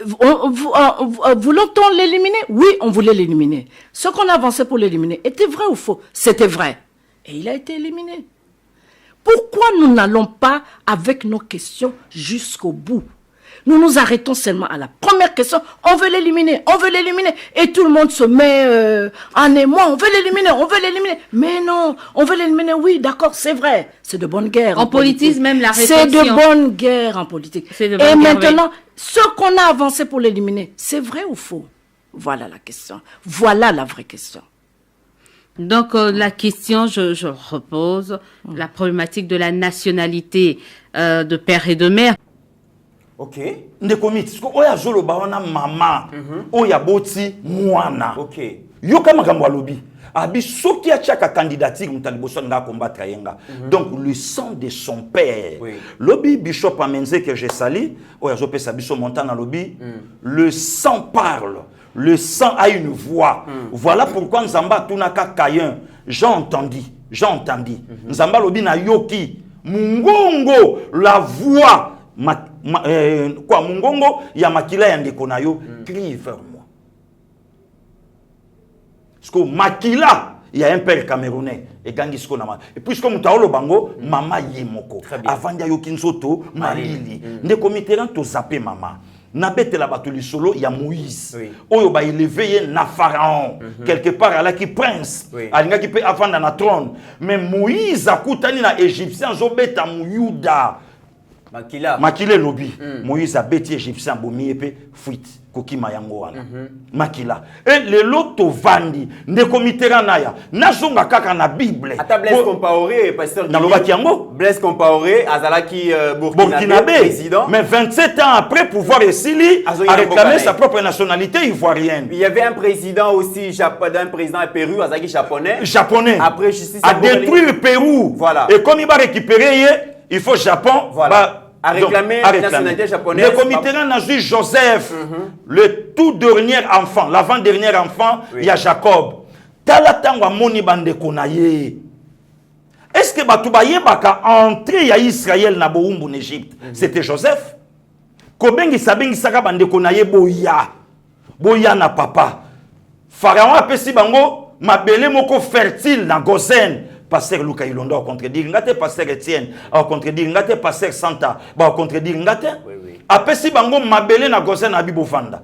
S7: Voulons-on l'éliminer? Oui, on voulait l'éliminer. Ce qu'on a avancé pour l'éliminer était vrai ou faux? C'était vrai. Et il a été éliminé. Pourquoi nous n'allons pas avec nos questions jusqu'au bout? Nous nous arrêtons seulement à la première question. On veut l'éliminer, on veut l'éliminer. Et tout le monde se met en émoi. On veut l'éliminer, on veut l'éliminer. Mais non, on veut l'éliminer. Oui, d'accord, c'est vrai. C'est de bonne guerre.
S6: On politise même la réflexion.
S7: C'est de bonne guerre en politique.
S6: Et
S7: maintenant, ce qu'on a avancé pour l'éliminer, c'est vrai ou faux? Voilà la question. Voilà la vraie question.
S6: Donc, la question, je repose, la problématique de la nationalité de père et de mère.
S3: Ok. Ndekomit, parce que oya zolo ba wana mama, oya boti mwana.
S4: Ok.
S3: Yo kama kambo alobi. Abi soki a chaka candidature mutaliboso nga combattre yenga. Donc le sang de son père.
S4: Oui.
S3: Lobi Bishop Amenze que j'ai sali, oya zo pesa biso montana lobi, le sang parle. Le sang a une voix. Voilà pourquoi Nzamba tunaka Kayen, j'ai entendu. Nzamba lobi na yoki, mungongo la voix mungongo ya makila ya ndeko na yo, crie vers moi. Parce que makila, il y a un père camerounais et gangisko na ma. Et puisque mutaolo bango, mama yemoko. Avant ya yoki nzoto, marili. Ndeko Mitterrand to zappé mama. Nabete la batuli solo, il y a Moïse. Oyo ba élevé na pharaon. Quelque part à la qui prince. Alinga qui peut avant dans la trône. Mais Moïse a koutani na égyptien zobeta muyuda. Makila lobi. Moïse a bêti égyptien bomi epé fuite koki mayango wana. Makila. Et le loto vandi ndeko Mitterrand naya. Nazonga kaka na Bible.
S4: Ata Blaise Compaoré pasteur
S3: na loba kiango.
S4: Blaise Compaoré azalaki Burkinabé président.
S3: Mais 27 ans après pouvoir esili a réclamé sa propre nationalité ivoirienne.
S4: Il y avait un président aussi un président à Pérou azalaki japonais. Après justice
S3: a détruit le Pérou.
S4: Voilà.
S3: Et comme il va récupérer il faut Japon.
S4: Voilà. À réclamer la nationalité japonaise.
S3: Le comité n'a vu Joseph, le tout dernier enfant, l'avant-dernier enfant, il y a Jacob. Talatangwa moni bande konaye. Est-ce que Batoubaye baka entré ya Israël na boumbu en Égypte? C'était Joseph. Kobengi sabengi saka bande konaye boya. Boya na papa. Pharaon a pesi bango mabele moko fertile na Gozen. Pasteur Luka Ilondo a contredire ngate, pasteur Etienne a contredire ngate, pasteur Santa a contredire ngate. Apesi bango mabele na Gozen na Bibovanda.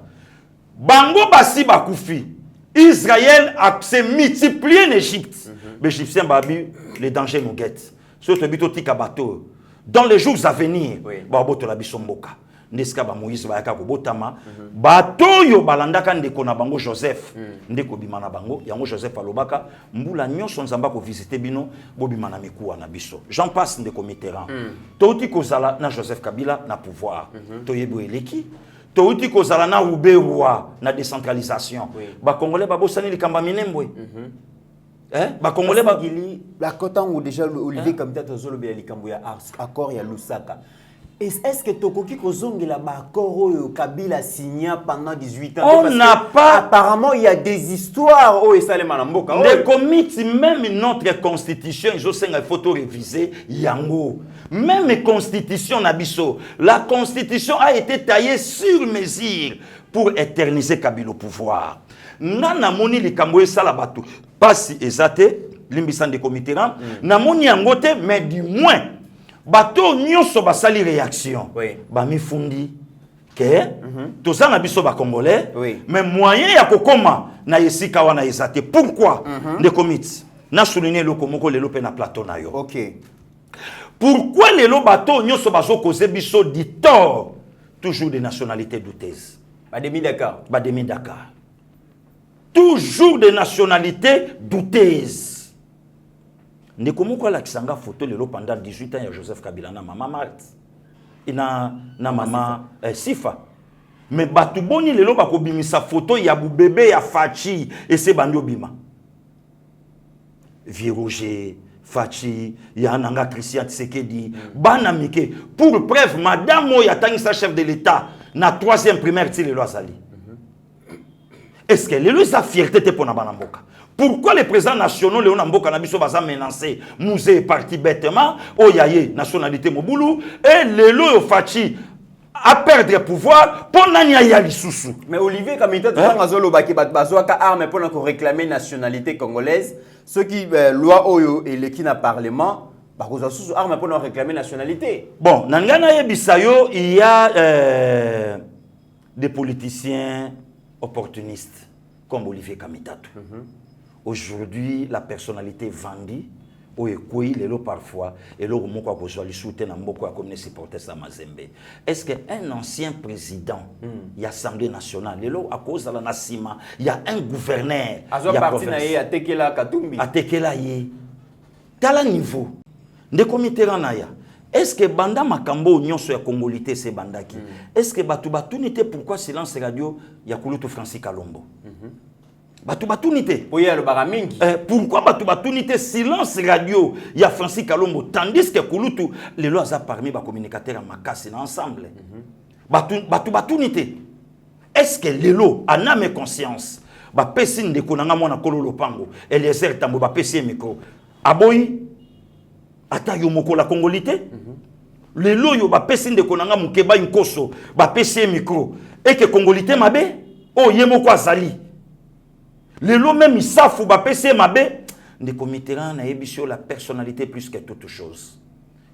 S3: Bango basi bakufi. Israël a se multiplié en Égypte. Les Égyptiens babi les dangers nous guettent. Surtout bito tika bateau. Dans les jours à venir, ba boto la bisomboka. Neska ba Moïse ba yaka ko botama. Bateau yo balandaka ndeko na bango Joseph. Ndeko bimana bango, yango Joseph alobaka, mbula nyonso nzamba ko visiter bino, bobimana mikuwa na biso. J'en passe ndeko Mitterrand. Touti kozala na Joseph Kabila na pouvoir. Toyebo eleki. Touti kozala na Ubewa na décentralisation. Ba Congolais ba bosani likamba minembwe. Ba Congolais ba
S4: gili la cotan ou déjà Olivier Kamita tozolo be likambo ya accord ya Lusaka. Est-ce que Tokoki Kozongela Bakoro Kabila signé pendant 18 ans?
S3: On n'a pas.
S4: Apparemment, il y a des histoires. Oh, et ça les manamboka.
S3: Les comités, même notre constitution, il faut réviser Yango. Même constitution Nabiso. La constitution a été taillée sur mesure pour éterniser Kabila au pouvoir. Nana moni li kamboye salabatu. Pas si ezate, limbisan de comité ram. Namoni yangote, mais du moins. Bato nyonso basali réaction. Ba mifundi ke toza na biso ba congolais mais moyen ya kokoma na yesika wana ezate. Pourquoi de comité na souligner le komoko lelo pe na plateau na yo. Pourquoi lelo bato nyonso bazo causer biso di tort toujours des nationalités douteuses.
S4: Bademi Dakar.
S3: Bademi Dakar. Toujours des nationalités douteuses. Nekomoko la kisanga photo lelo pendant 18 ans ya Joseph Kabila na maman Marthe. Ina na maman Sifa. Mais batu boni lelo bakobimisa photo ya bu bébé ya Fachi et se bandio bima. Viroger Fachi ya nanga Christian Tshisekedi bana mike pour preuve madame Oya tangisa chef de l'État na 3e primaire ti lelo azali. Est-ce que lelo sa fierté te pona banamboka? Pourquoi les présidents nationaux, Léon Mboka Nabiso Baza menacé, Mouzé parti bêtement, Oyaye, nationalité Moboulou, et Lélo Fachi à perdre pouvoir pour Nanya Lissousou.
S4: Mais Olivier Kamita, tu as zolo baki bazoaka arme pour réclamer nationalité congolaise. Ceux qui loi Oyo et l'équipe na parlement, arme pour nous réclamer nationalité.
S3: Bon, Nangana Yebisayo, il y a des politiciens opportunistes comme Olivier Kamitatou. Aujourd'hui, la personnalité vendue, au Ekouï, les lots parfois, et l'eau moko ko soit soutien na mboko a comme supporter sa Mazembe. Est-ce qu'un ancien président de l'Assemblée nationale, les lots à cause de la Nassima, il y a un gouverneur,
S4: il y a parti na ye a Tekela Katumbi.
S3: A Tekela ye. Tala niveau. De comité ranaya. Est-ce que banda makambo nyonso ya congolité c'est bandaki? Est-ce que batu nité pourquoi silence radio ya kulutu Francis Kalombo? Batu nité. Pourquoi batu nité silence radio ya Francis Kalombo tandis que kulutu les lois a parmi ba communicateurs makasi ensemble. Batu nité. Est-ce que lelo a âme conscience ba pesine de konanga mona kololo pango Eliezer Tambo ba pesi micro. Aboyi ata yo moko la congolité le loyo ba pesi de konanga mukeba inkoso ba pesi micro et que congolité mabe o yemo ko azali le lo même isafu ba pesi mabe de comiteran na ebisio la personnalité plus que toute chose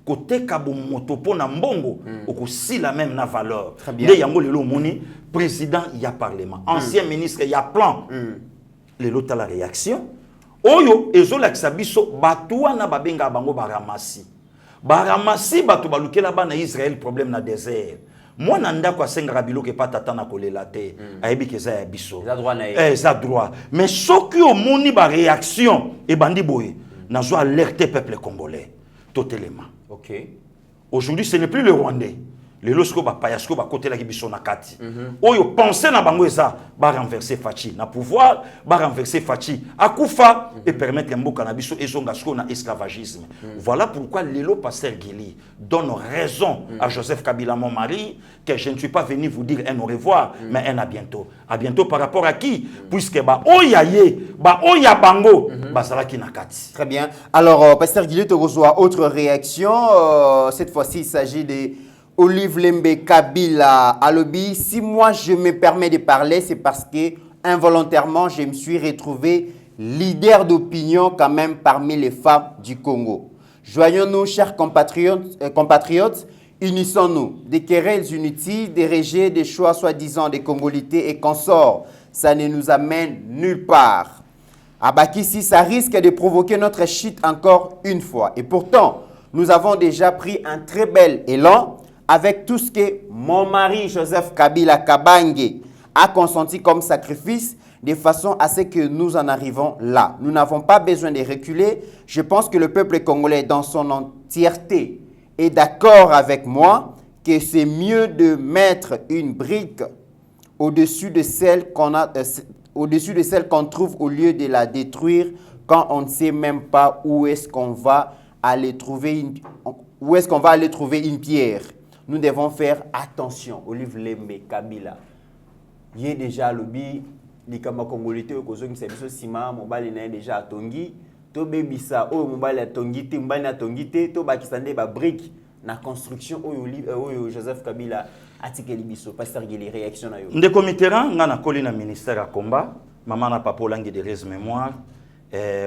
S3: côté kabo moto pona mbongo aussi la même na valeur de yango le lo moni président ya parlement ancien ministre ya plan le lo ta la réaction Oyo ezolakisa biso batu wana babenga bango baramasi. Baramasi batu balukela ba na Israël problème na désert. Moi nanda ko asenga biloke pa tata na kolela te. Ayebi ke za ya biso. Ça droit. Mais soki o moni ba réaction e bandi boye nazo alerter peuple congolais totalement.
S4: OK.
S3: Aujourd'hui ce n'est plus le Rwandais. Les lorsque ba payasko ba côté la kibiso na kati. Oyo penser na bango eza ba renverser Fachi na pouvoir, ba renverser Fachi akufa et permettre mboka na biso ezonga sko na esclavagisme. Voilà pourquoi Lelo Pasteur Guili donne raison à Joseph Kabila mon mari que je ne suis pas venu vous dire un au revoir mais un à bientôt. À bientôt par rapport à qui puisque ba oyaye, ba oya bango ba salaki na kati.
S4: Très bien. Alors Pasteur Guili te reçoit autre réaction cette fois-ci il s'agit de Olive Lembe Kabila Alobi, si moi je me permets de parler, c'est parce que involontairement je me suis retrouvé leader d'opinion quand même parmi les femmes du Congo. Joignons-nous, chers compatriotes, unissons-nous. Des querelles inutiles, des rejets, des choix soi-disant des Congolités et consorts, ça ne nous amène nulle part. Abakissi, ça risque de provoquer notre chute encore une fois. Et pourtant, nous avons déjà pris un très bel élan avec tout ce que mon mari Joseph Kabila Kabange a consenti comme sacrifice, de façon à ce que nous en arrivons là. Nous n'avons pas besoin de reculer. Je pense que le peuple congolais dans son entièreté est d'accord avec moi que c'est mieux de mettre une brique au-dessus de celle qu'on trouve au lieu de la détruire quand on ne sait même pas où est-ce qu'on va aller trouver une pierre. Nous devons faire attention. Olive Lembe Kabila. Il y a déjà lobby, les Congolais, qui sima, mobile n'est déjà à Tongi. To bebisa, oh mobile à Tongi, mobile à Tongi, to bakisande ba brique na construction oh Joseph Kabila atikeli biso. Pasteur Guili réaction na yo.
S3: Nde comiteran ngana kolina ministère à combat, maman na papa langue de res mémoire.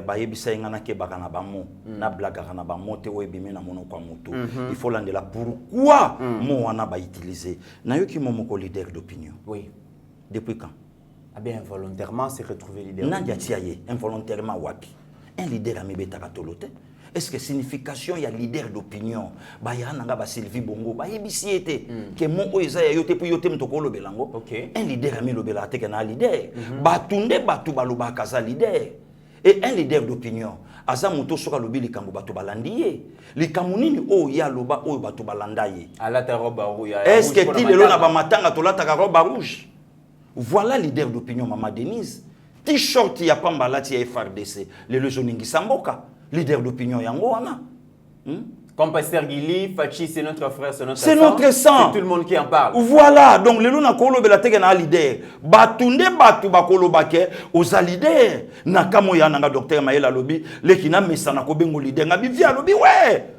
S3: Bayebisa ngana ke bakana bamo na blaga kana bamo te webimi na mono kwa moto il faut landela pourquoi mo wana ba utiliser na yo ki momoko leader d'opinion
S4: oui
S3: depuis quand
S4: ah bien involontairement c'est retrouvé leader
S3: na tiaye involontairement wapi un leader amibeta katolote est-ce que signification ya leader d'opinion ba ya nanga ba Sylvie Bongo ba yebisi ete ke mo oza ya yote pu yote mtokolo belango un leader ami lobela te ke na leader batunde batu baloba kaza leader. Et un leader d'opinion, aza moto soka lobi likambo bato balandiye. Likambo nini o ya loba o bato balandaye.
S4: Alata roba rouge.
S3: Est-ce que ti lelo na ba matanga tolata ka roba rouge? Voilà leader d'opinion Maman Denise. T-shirt ya pamba lati ya FRDC. Lelo zoningi samboka. Leader d'opinion yango wana.
S4: Comme Pasteur Guili, Fachi, c'est notre frère, c'est notre sang.
S3: C'est notre sang.
S4: C'est tout le monde qui en parle.
S3: Voilà. Donc, les gens qui ont été leader. Batunde batu bakolo bake aux leader. Nakamo ya nanga docteur Maëla Lobi. Les qui n'a mis ça na kobengo leader. Ngabi via Lobi, ouais.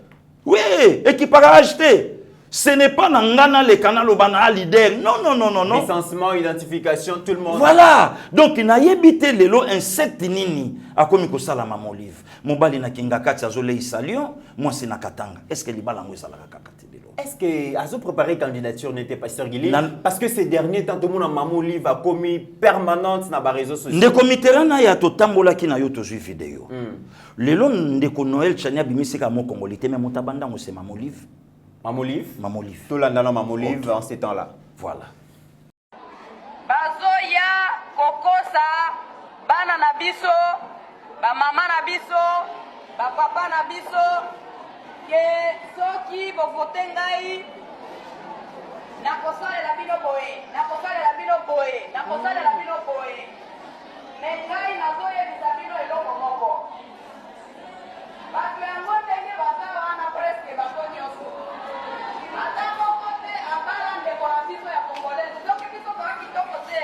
S3: Oui. Et qui para acheter. Ce n'est pas Nangana le canal au bana leader. Non, non, non, non, non.
S4: Recensement, identification, tout le monde.
S3: Voilà. Donc, il n'a pas évité les lots insectes nini. A comme il sala maman olive. Mon bali na kinga kati azole isalion. Moi c'est na katanga. Est-ce que les balango sala kakati de l'eau? Est-ce
S4: que Azo préparé candidature n'était pas Pasteur Guili? Parce que ces derniers temps, tout le monde a maman olive a commis permanente na ba réseaux sociaux.
S3: Ne comité na ya to tambola ki na yo to vidéo. Les lots ndeko Noël chania bimiseka mo congolité mais motabanda mo c'est maman olive.
S4: Maman olive?
S3: Maman olive.
S4: Tout l'andana maman olive en ces temps-là.
S3: Voilà.
S8: Bazoya kokosa bana na biso ba mama na biso ba papa na biso ke soki bo vote ngai na kosalela bino boye na kosalela bino boye na kosalela bino boye me ngai nazoyebisa bino eloko moko bato yango ndenge baza wana preske bato nyonso ata moko te abala ndeko na biso ya kongolese soki biso toka kitoko te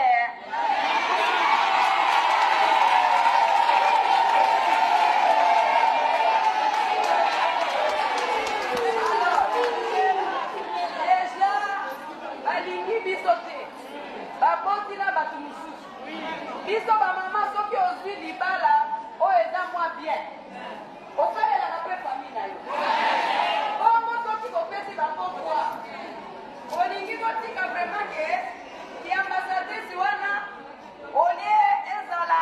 S8: biso bamama soki ozwi libala oyo eza mwa bien osalelaka mpe fami na yo bongo soki kopesi bango kwa olingi kotika vraimen ke diambasadisi wana olie ezala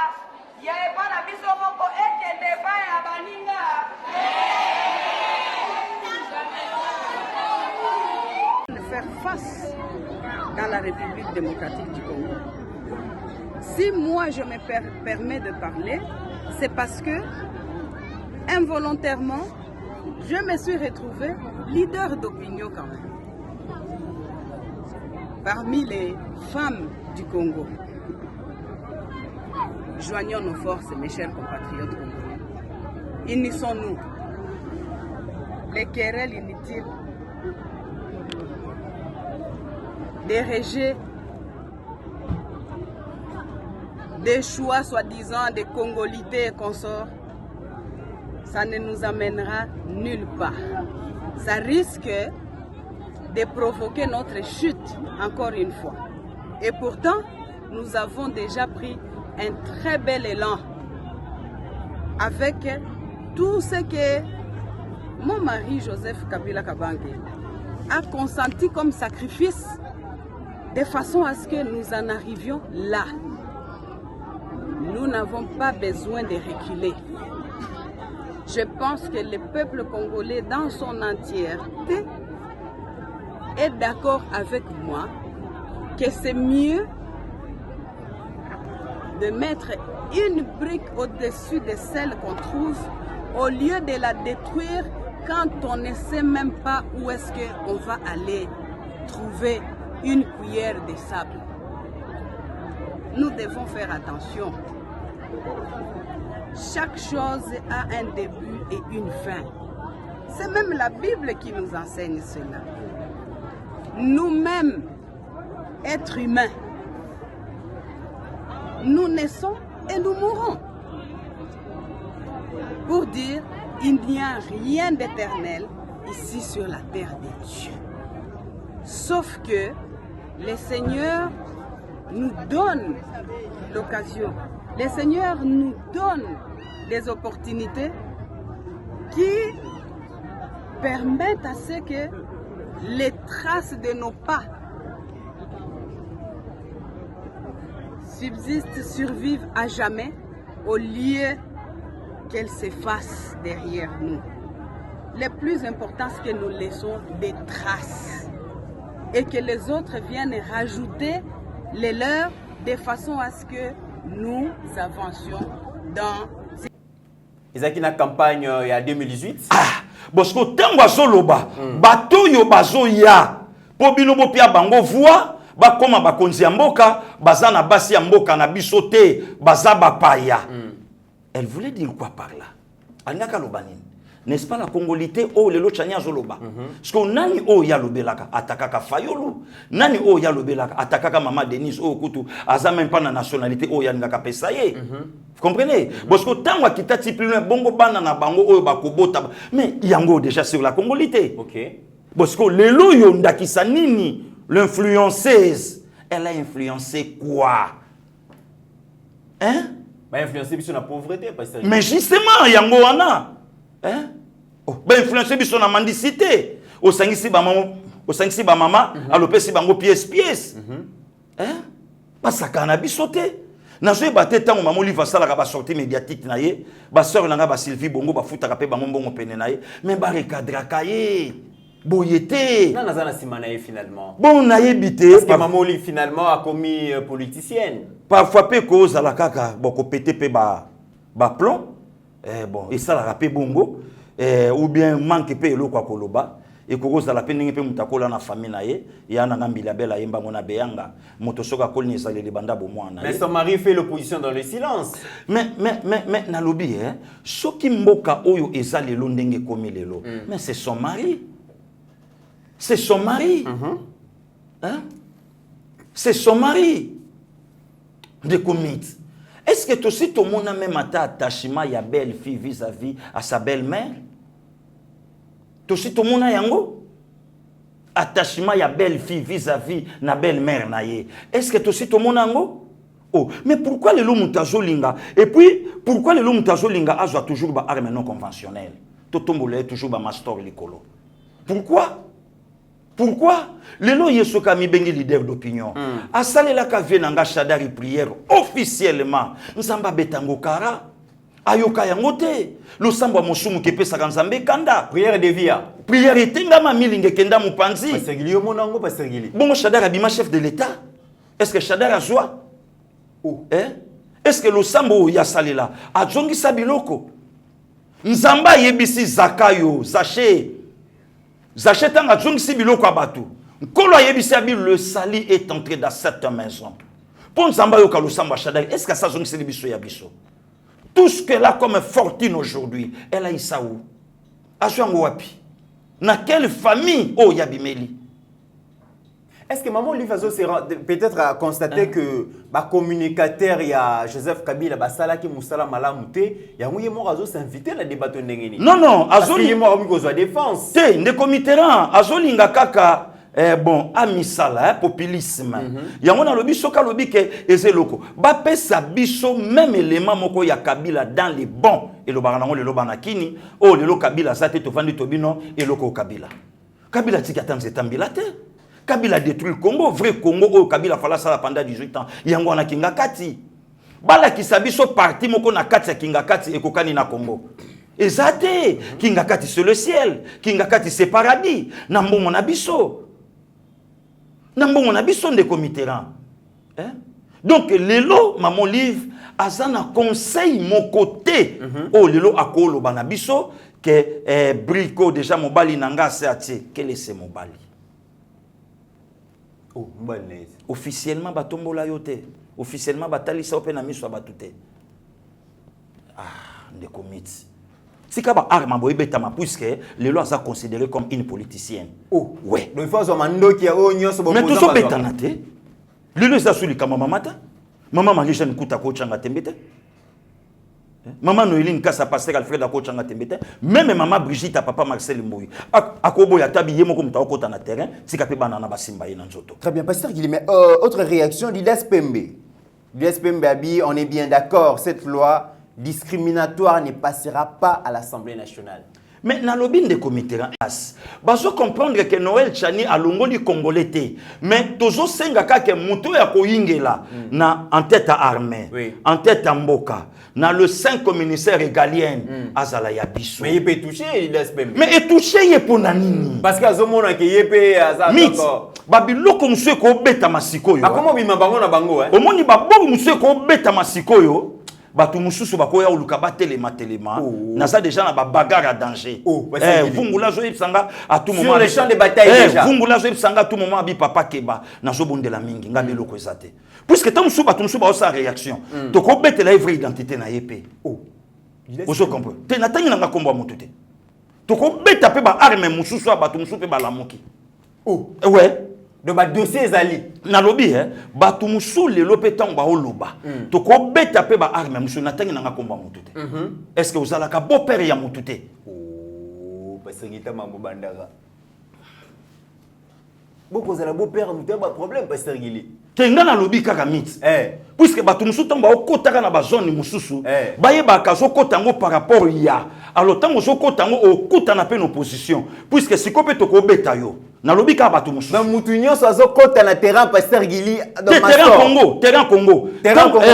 S8: ya epa na biso moko ekende epai ya baninga
S9: faire face dans la République démocratique du Congo. Si moi je me permets de parler, c'est parce que involontairement, je me suis retrouvée leader d'opinion quand même. Parmi les femmes du Congo, joignons nos forces, mes chers compatriotes congolais. Unissons-nous. Les querelles inutiles, des rejets, des choix soi-disant de congolité et consorts, ça ne nous amènera nulle part. Ça risque de provoquer notre chute encore une fois. Et pourtant, nous avons déjà pris un très bel élan avec tout ce que mon mari Joseph Kabila Kabange a consenti comme sacrifice de façon à ce que nous en arrivions là. Nous n'avons pas besoin de reculer. Je pense que le peuple congolais dans son entièreté est d'accord avec moi que c'est mieux de mettre une brique au-dessus de celle qu'on trouve au lieu de la détruire quand on ne sait même pas où est-ce qu'on va aller trouver une cuillère de sable. Nous devons faire attention. Chaque chose a un début et une fin. C'est même la Bible qui nous enseigne cela. Nous-mêmes, êtres humains, nous naissons et nous mourons. Pour dire, il n'y a rien d'éternel ici sur la terre de Dieu. Sauf que le Seigneur nous donne l'occasion. Le Seigneur nous donne des opportunités qui permettent à ce que les traces de nos pas subsistent, survivent à jamais, au lieu qu'elles s'effacent derrière nous. Le plus important, c'est que nous laissons des traces et que les autres viennent rajouter les leurs de façon à ce que nous avancions dans...
S4: Ils ont campagne il y a 2018.
S3: Parce que tant que Zoloba, bateau yo bazo ya, po bino bo pia bango voix, ba koma ba konzi mboka, bazana basi mboka na bisote, bazaba paya. Elle voulait dire quoi par là? Alnaka lobanine. N'est-ce pas la congolité o lelo chanya Zoloba? Parce que nani o ya lobelaka atakaka Fayolo, nani o ya lobelaka atakaka Mama Denise o kutu, aza même pas na nationalité o ya ngaka pesaye. Vous comprenez? Parce que tant que kita plus loin bongo bana na bango o bakobota, mais yango déjà sur la congolité.
S4: OK.
S3: Parce que lelo yo ndakisa nini l'influenceuse, elle a influencé quoi? Hein?
S4: Bah influencer sur la pauvreté, pasteur.
S3: Mais justement, yango wana. Hein? Oh, bah influencer sur la mendicité. Au sangisi ba mama, alopesi bango pièce. Hein? Pas ça cannabis sauté. Na joué baté tant maman li va sala ba sortie médiatique na ye, ba sœur na ba Sylvie Bongo ba futa ka pe bango mbongo pene na ye, mais ba recadra kaye. Boyete.
S4: Non, na simana finalement.
S3: Bon na yebité
S4: parce que maman li finalement a commis politicienne.
S3: Parfois pe cause la kaka boko pété pe ba plomb. Bon, et ça la rapé bongo ou bien manque pe lo kwa koloba. Et cause la peine pe mutakola na famille na ye, ya na ngambila bela yemba mona beyanga, motosoka kolni za le banda bo mwana.
S4: Mais son mari fait l'opposition dans le silence.
S3: Mais na lobi hein, soki mboka oyo ezali lo ndenge komi lelo. Mais c'est son mari. C'est son mari. Hein? C'est son mari. De commit. Est-ce que aussi tout le monde a même attachement ya belle fille vis-à-vis à sa belle-mère? Aussi tout le monde a yango attachement ya belle fille vis-à-vis na belle-mère na ye. Est-ce que aussi tout le monde a yango? Oh, mais pourquoi le loup mutazolinga? Et puis pourquoi le loup mutazolinga a toujours ba arme non conventionnelle? Totombole toujours ba master likolo. Pourquoi le lo yesoka mi bengi leader d'opinion. Asale la ka venanga chadari prière officiellement. Nzamba betango kara. Ayoka yangote. Lo samba mosumu kepesa kanzambe kanda.
S4: Prière de via.
S3: Prière etenga ma milinge kenda mupanzi.
S4: Pasegili monango pasegili.
S3: Bon chadara bima chef de l'état. Est-ce que chadara joie? Hein? Est-ce que lo sambo ya salela a jongi sabiloko? Nzamba yebisi zakayo zaché. Zachetanga jongisi biloko abatu. Nkolo yebisi abi le sali est entré dans cette maison. Pour Nzamba yoka lo samba shadari, est-ce que ça jongisi biso ya biso? Tout ce qu'elle a comme fortune aujourd'hui, elle a isa où? Ajuango wapi? Na quelle famille oh yabimeli?
S4: Est-ce que maman Lifazo peut-être a constaté que ma communicateur il y a Joseph Kabila basala ki musala malamute ya mouye mo razo s'inviter à débattre ndengeni?
S3: Non,
S4: azoli mo ami kozwa défense.
S3: Te ndeko mitterrand azolinga kaka bon amisala populisme. Yango na lobi soka lobi ke ezeloko. Ba pesa biso même élément moko ya Kabila dans les bons et lo baranango le lobana kini oh le lo Kabila sa te to vandi tobino et loko Kabila. Kabila tikata nzetambila te. Kabila détruit le Congo, vrai Congo, oh, Kabila fala ça pendant 18 ans. Yango na Kingakati. Bala kisabiso parti moko na kati ya Kingakati et kokani na Congo. Ezate, Kingakati c'est le ciel, Kingakati c'est paradis. Nambo mon abiso. Nambo mon abiso ndeko Mitterrand. Hein? Donc lelo maman livre azana conseil mon côté. Oh lelo akolo banabiso que Brico déjà mobali nanga seati, quel est ce mobali?
S4: Oh,
S3: officiellement batombola yote. Officiellement batalisa open amiso batute. Ah, ndeko miti. Si kaba arma boyebetama puisque les lois sont considérées comme une politicienne.
S4: Oh,
S3: ouais.
S4: Donc il faut que mando qui a onyo so
S3: mais tout ça betanate. Le lois ça suli kama mamata. Maman mangisha nkuta ko changa tembete. Maman Noéline Kassa pasteur Alfred la coach en tembete. Même maman Brigitte à papa Marcel Mbouy. Akobo ya tabi yemo comme ta okota na terrain, si kapé banana basimba yena nzoto.
S4: Très bien, pasteur Guillemot. Autre réaction d'Idas Pembe. L'IDES Pembe Abi, on est bien d'accord, cette loi discriminatoire ne passera pas à l'Assemblée nationale.
S3: Mais dans le bin de comité, bazo comprendre que Noël Chani a longoli congolais té. Mais tozo senga ka ke muto ya ko yingela na en tête à armée, en tête à mboka, na le 5 ministère régalien azala ya biso.
S4: Mais il peut toucher l'IDES Pembe.
S3: Mais il toucher ye pona nini?
S4: Parce que azomona ke yepe azala
S3: d'accord. Babiloko mswe ko beta masikoyo.
S4: Ba comment bima bango na bango hein?
S3: Omoni babongo mswe ko beta masikoyo. Batu mususu bakoya uluka batelema telema naza déjà na ba bagarre à danger. Vungula zo ipsanga à tout moment
S4: sur les champs de bataille déjà.
S3: Vungula zo ipsanga à tout moment abi papa keba na zo bondela mingi ngabe loko ezate. Puisque tant musu batu musu ba osa réaction. To ko betela vraie identité na yepé. Ozo comprendre. Te na tangi nga kombo mutute. To ko beta pe ba arme mususu batu musu pe ba lamoki. Ouais.
S4: De ba dossier ezali
S3: na lobi batu musu lelo pe tango ba oloba to ko beta pe ba arme musu na tangi nga komba mutute. Est-ce que vous allez ka beau père ya mutute?
S4: Oh parce que ngita mambo bandara Beaucoup de beau père nous un problème pasteur Gili.
S3: Kenga na lobi kaka mythe. Puisque batu mususu ba okotaka na ba zone mususu, ba yeba kazo kotango par rapport ya. Alors tango zo kotango okuta na pe opposition. Puisque sikope to ko beta yo. Na lobi ka batu mususu.
S4: Na mutu nyonso azo kota na terrain pasteur Gili dans
S3: terrain Congo.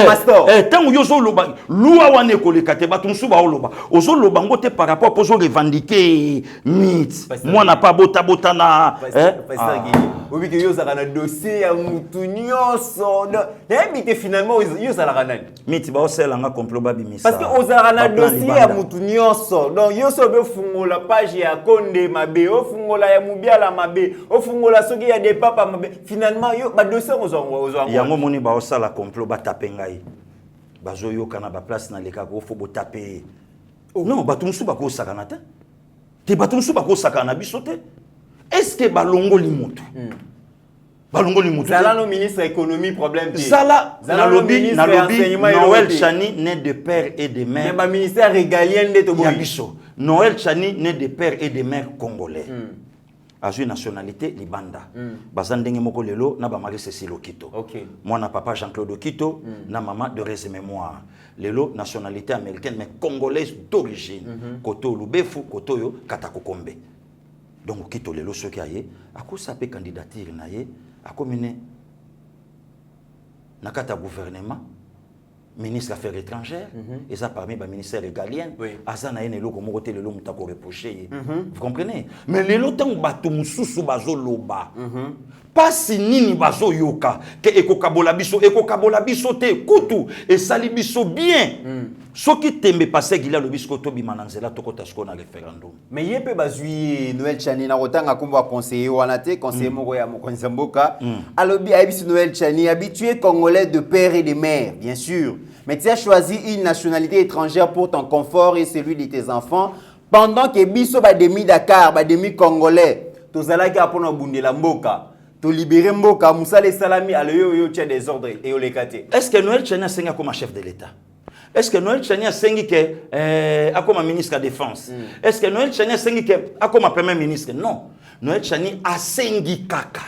S4: Master.
S3: Tango yo zo loba lua wane ko le kate batu mususu ba loba. Ozo loba ngote par rapport pozo revendiquer mythe. Moi na pas bota na
S4: pasteur Gili. Oui que yo za na dossier ya mutu nyonso. Mais finalement yo za la nani.
S3: Mythe ba osela nga complot ba bimisa.
S4: Parce que oza na dossier ya mutu nyonso. Donc yo so be fungola page ya Konde mabe, o fungola ya Mubiala mabe, o fungola soki ya de papa mabe. Finalement yo ba dossier ozo.
S3: Yango moni ba osala complot ba tapengai. Bazo yo kana ba place na leka ko fo bo taper. Non, ba tumsu ba ko sakana te. Te ba tumsu ba ko sakana bisote. Est-ce que balongo li mutu? Balongo li mutu.
S4: Zala no ministre économie problème.
S3: Zala na lobby Noël Chani né de père et de mère.
S4: Mais ministère régalien de Togo.
S3: Noël Chani né de père et de mère congolais. A une nationalité libanda. Bazandenge moko lelo na ba Marie Cécile Okito. Moi na papa Jean-Claude Okito, na maman de Rese Mémoire. Lelo nationalité américaine mais congolaise d'origine. Koto Lubefu, Koto yo Katakokombe. Donc Okito lelo soki aye, akosa pe candidature na ye, akomine nakata gouvernement, ministre des Affaires étrangères, et ça parmi les ministères régaliens, azana ene loko moko te lelo mutako reprocher. Vous comprenez? Mais lelo tango bato mususu bazo loba. Pas si nini bazo yoka ke ekokabola biso te kutu et sali biso bien. Ce qui tembe passé Gila le bisko to bimananzela to kota sko na référendum.
S4: Mais yepé bazui Noël Chani na rotanga komba conseiller wanate conseiller moko ya mokonzi mboka. Alobi abisi Noël Chani habitué congolais de père et de mère, bien sûr. Mais tu as choisi une nationalité étrangère pour ton confort et celui de tes enfants pendant que biso ba demi Dakar, ba demi congolais. Tozala ki apona bundela mboka. To libérer mboka musale salami aloyo yo tia des ordres et olekate.
S3: Est-ce que Noël Chani a signé comme chef de l'État? Est-ce que Noël Chani a signé comme ministre de la Défense? Est-ce que Noël Chani a signé comme premier ministre? Non. Noël Chani a signé kaka.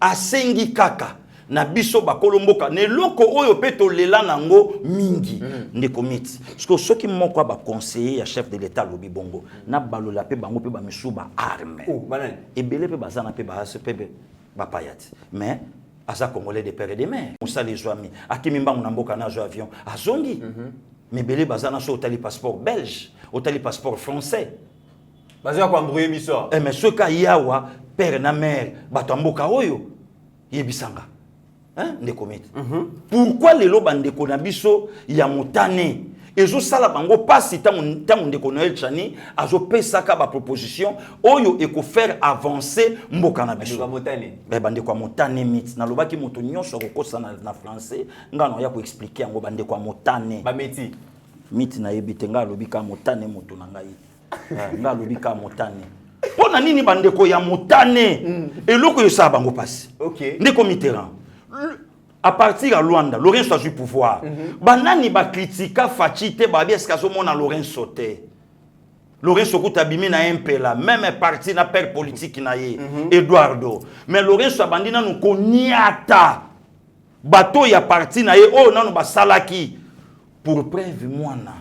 S3: A signé kaka. Na biso bakolomboka ne loko oyo peto lela nango mingi ndeko miti parce que ceux qui moko ba conseiller ya chef de l'état lobi bongo na balola pe bango pe ba misuba arme ebele pe bazana pe ba SPB ba payati mais aza congolais de père et de mère musa les amis akimimba na mboka na zo avion azongi mais belé bazana so otali passeport belge otali passeport français
S4: bazia kwa mbrouiller biso
S3: mais ceux ka yawa père na mère bato mboka oyo yebisanga. Pourquoi les loba ndeko na biso ya motane ezo sala bango pasi tango ndeko Noël Chani azo pesaka ba proposition oyo eko faire avancer mboka na biso bandeko motane mit na lobaki moto nyonso kokosa na français ngano ya ko expliquer yango bandeko motane
S4: ba meti
S3: mit na yebite nga lobika motane moto na ngai nga lobika motane pona nini bandeko ya motane eloko yo sa bango pasi ndeko Mitterrand à partir à Luanda, Lorenzo a eu pouvoir. Banani ba critica Fachite ba bien escaso mona Lorenzo te. Lorenzo kutabimi na MPLA, même parti na père politique na ye, Eduardo. Mais Lorenzo abandina nous koniata. Bateau ya parti na ye oh nanu ba salaki pour preuve mwana.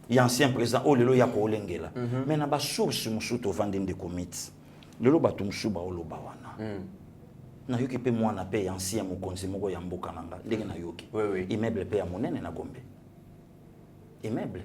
S3: Y ancien président oh lelo ya ko olengela. Mais na ba source musuto vandende komiti. Lelo batu musuba oloba wana. Na yoki pe mwana pe ancien mokonzi moko ya mboka nanga ndenge na yoki immeuble pe ya monene na Gombe immeuble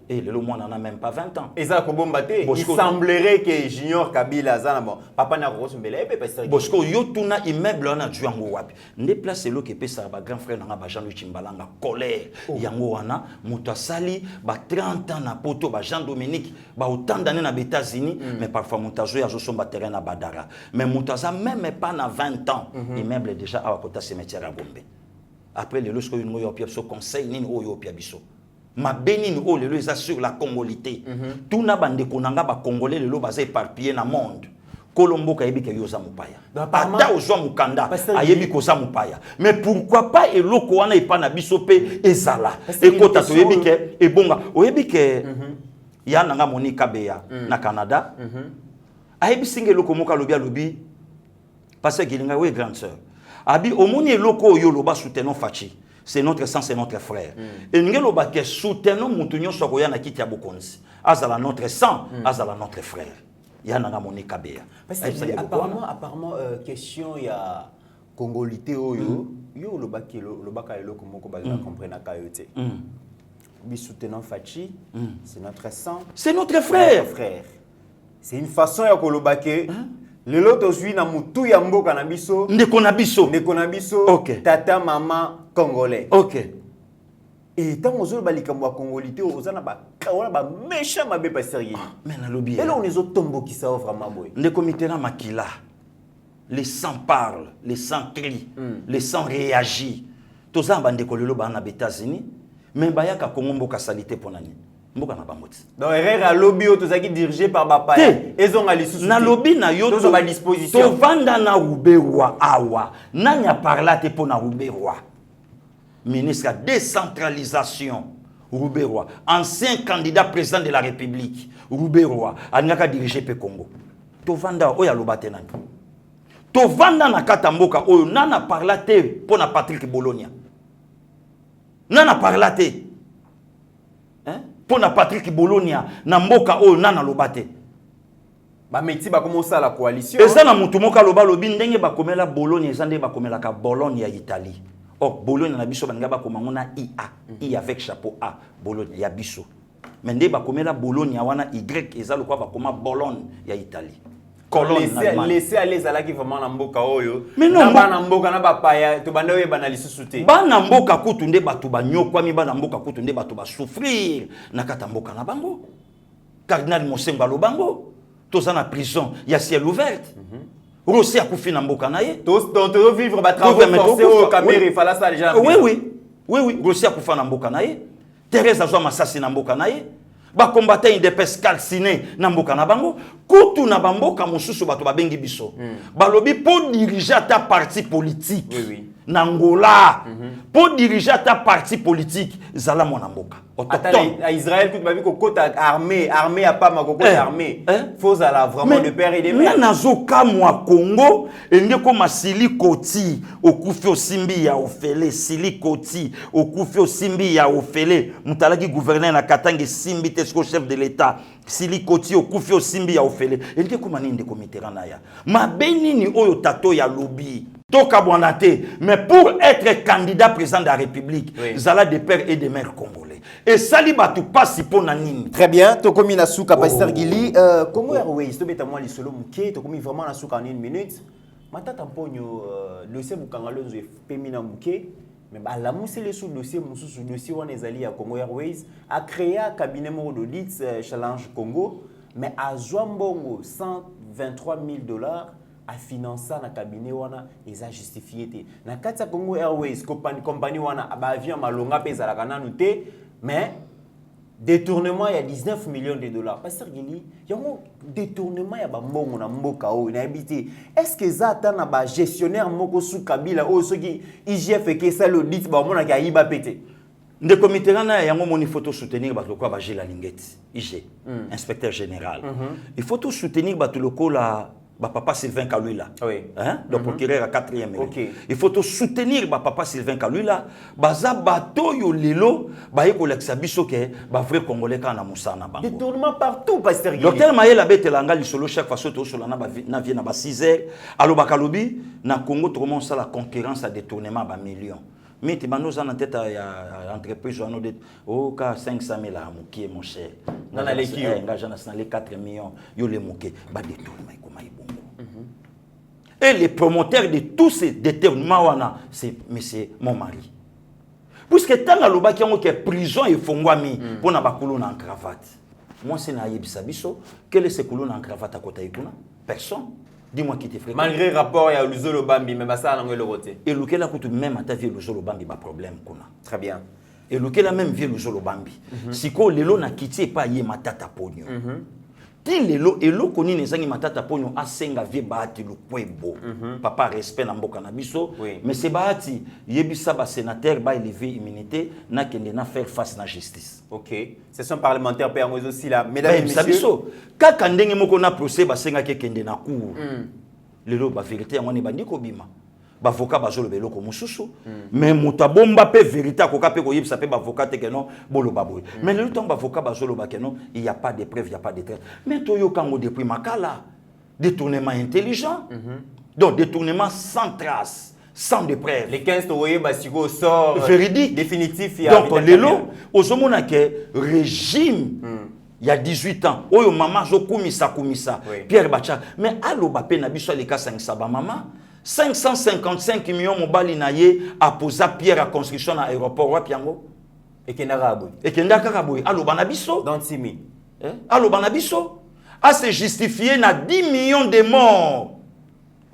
S3: et le mwana n'a même pas 20 ans
S4: et ça ko bomba te il semblerait que Junior Kabila azana bon papa na ko sombela pe pasteur
S3: Bosco yotuna immeuble na juango wapi nde place lo ke pesa ba grand frère nanga ba Jean-Louis Chimbalanga colère yango wana muto asali ba 30 ans na poto ba Jean Dominique ba autant d'années na États-Unis mais parfois mutazo ya zo somba terrain na Badara mais mutaza même pas na 20 ans immeuble déjà à kota cimetière à Gombe après le lorsque une yo pia so conseil nini oyo pia biso ma bénine oh lelo eza sur la congolité tout na bande konanga ba congolais lelo baza éparpillé na monde Kolombo kayebi ke yoza mupaya ata ozwa mukanda ayebi koza mupaya mais pourquoi pas eloko wana epa na biso pe ezala ekota to yebi ke ebonga oyebi ke ya nanga Monica Beya na Canada ayebi singe eloko moka lobi alobi Pasteur Gilinga, oui, grande sœur. Abi, au monde, loko yo loba soutenons Fachi. C'est notre sang, c'est notre frère. Et nous loba que soutenons Moutounion Sokoya na kiti abokonzi. Azala notre sang, azala notre frère. Yana moni kabea.
S4: Apparemment, question il y a congolité yo loba ka eloko moko ba comprendre ka yote. Bi soutenons Fachi, c'est notre sang.
S3: C'est notre frère.
S4: C'est une façon ya koloba ke le loto zui na mutu ya mboka na biso.
S3: Ndeko na biso.
S4: Okay. Tata mama congolais.
S3: OK.
S4: Et tant aux balikambo à congolité ozana ba méchant mabe pasteur Yeli.
S3: Mais na lobi.
S4: Et là on les autres tombeaux qui ça vraiment boy.
S3: Ndeko mitera makila. Les sangs parlent, les sangs crient, les sangs réagissent. Tout ça bande ko lelo ba na États-Unis, mais bayaka Congo mboka salité ponani. Mboka na bamoti.
S4: Donc erreur lobby autosaki dirigé par bapa. Ils ont ali sous.
S3: Na lobby na yo to
S4: à disposition.
S3: To vanda na Ruberwa awa. Nanya parla te po na Ruberwa. Ministre de décentralisation Ruberwa, ancien candidat président de la République Ruberwa, anaka diriger pe Congo. To vanda oya lobate nani. To vanda na katamboka oyo nana parla te po na Patrick Bologna. Nana parla te. Hein? Po na Patrick Bologna na mboka oyo nana lobate.
S4: Ba meti ba commencer la coalition.
S3: Eza na mutu moka loba lobi ndenge ba komela Bologna eza ndenge ba komela ka Bologne ya Italie. Oh, Bologne na biso banga ba komangona IA. I avec chapeau A. Bologne ya biso. Mais ndenge ba komela Bologna wana Y eza lokwa ba koma Bologne ya Italie.
S4: Laissez aller zalaki vraiment na mboka oyo.
S3: Mais non,
S4: na mboka na bapaya to banda oyo bana lisusuté.
S3: Ba na mboka kutu nde batu ba nyokwami ba na mboka kutu nde batu ba souffrir na kata mboka na bango. Cardinal Mosengo Lobango toza na prison ya ciel ouverte. Rossi a koufi na mboka na ye.
S4: Tous vivre ba travaux forcés au Cameroun il fallait ça déjà.
S3: Oui, Rossi a koufa na mboka na ye. Thérèse azwa masasi na mboka na ye. Ba combattant indépes calciné na mboka na bango kutu na bamboka mosusu bato babengi biso balobi pour diriger ta parti politique na Angola pour diriger ta parti politique zala mona mboka
S4: à Israël kutu babi ko kota armée a pas ma koko armée faut zala vraiment de père et de mère
S3: nazoka mwa Congo endeko masili koti okufi osimbi ya ofele sili koti okufi osimbi ya ofele mutalaki gouverneur na Katanga simbi tesco chef de l'état sili koti okufi osimbi ya ofele endeko maninde komiterana na ya mabenini oyo tato ya lobby toka bonate mais pour être candidat président de la République zala de père et de mère congolais et sali batu pasi pona nini.
S4: Très bien, to komi na souka pasteur Gili Congo Airways to beta moi lisolo muke to komi vraiment na souka en 1 minute matata mponyo dossier bukangalo nzo pemi na muke mais ba la musele sous dossier mususu dossier wana ezali ya Congo Airways a créé un cabinet moko d'audit Challenge Congo mais a Zwambongo $123,000 à financer na cabinet wana eza justifié te na kati ya Congo Airways compagnie wana ba avion malonga pesa la kananu te mais détournement il y a $19 millions. Pasteur Gili, il y a un détournement il y a bambongo na mboka o na habité. Est-ce que ça na ba gestionnaire moko sous Kabila o ceux qui IGF que ça l'audit ba mona ka yiba pété.
S3: De comité na yango moni photo soutenir ba lokwa ba Gila Lingeti IG inspecteur général. Il faut tout soutenir ba tout lokola ba papa Sylvain Kalula.
S4: Oui.
S3: Hein? Donc procureur à 4e. Okay. Il faut tout soutenir ba papa Sylvain Kalula. Baza bato yo lelo ba yeko leksa biso ke ba vrai congolais kana musana bango.
S4: Détournement partout pasteur Gili.
S3: Docteur Mayela betelanga lisolo chaque fois soto sur na ba na vie na ba 6h. Alo bakalobi na Congo to commence la concurrence à détournement ba millions. Mais tu m'as en tête à entreprise on dit oh ka 500,000 à mouké mon cher.
S4: Dans la l'équipe
S3: engagé dans les 4 millions yo le mouké ba détournement comme bongo. Et les promoteurs de tous ces détournements c'est monsieur mon mari. Puisque tant la loba qui ont que prison et fongwami pour na bakulu en cravate. Moi c'est na yebisa biso quel est ce couloir en cravate à côté ikuna? Personne. Dis-moi qui te fréquente.
S4: Malgré rapport, il y a Luzolo Bambi, mais ça, on a le roté.
S3: Et lequel a coûté même à ta vie Luzolo Bambi, pas problème.
S4: Très bien.
S3: Et lequel a même vie Luzolo Bambi. Si quoi, le lot n'a quitté pas y matata pogno. Ti le lot et l'eau koni nezangi matata pogno a senga vie baati le kwebo. Papa respect na mboka na biso. Mais c'est baati yebisa ba sénateur ba élever immunité na kende na faire face na justice.
S4: OK. Session parlementaire peut aussi là. Mesdames et messieurs.
S3: Kaka ndenge moko na procès ba senga ke kende na cour. lelo ba vérité yango ne bandi kobima ba avocat ba zolo beloko mususu mais muta bomba pe vérité akoka pe koyebisa pe ba avocat te que non bolo baboy mais le temps ba avocat ba zolo ba que non il y a pas de preuve il y a pas de trace mais toyo kango depuis makala détournement intelligent donc détournement sans trace sans de preuve
S4: les 15 toye basiko sort
S3: véridique
S4: définitif
S3: donc lelo ozomona que régime il y a 18 ans oyo mama zo kumisa Pierre Bacha mais aloba pe na biso le cas 500 ba mama 555 millions mobali na ye a posé pierre à construction à aéroport wa piango
S4: et kenaraboy
S3: aloba na biso
S4: dans Simi
S3: aloba na biso a se justifié na 10 millions de morts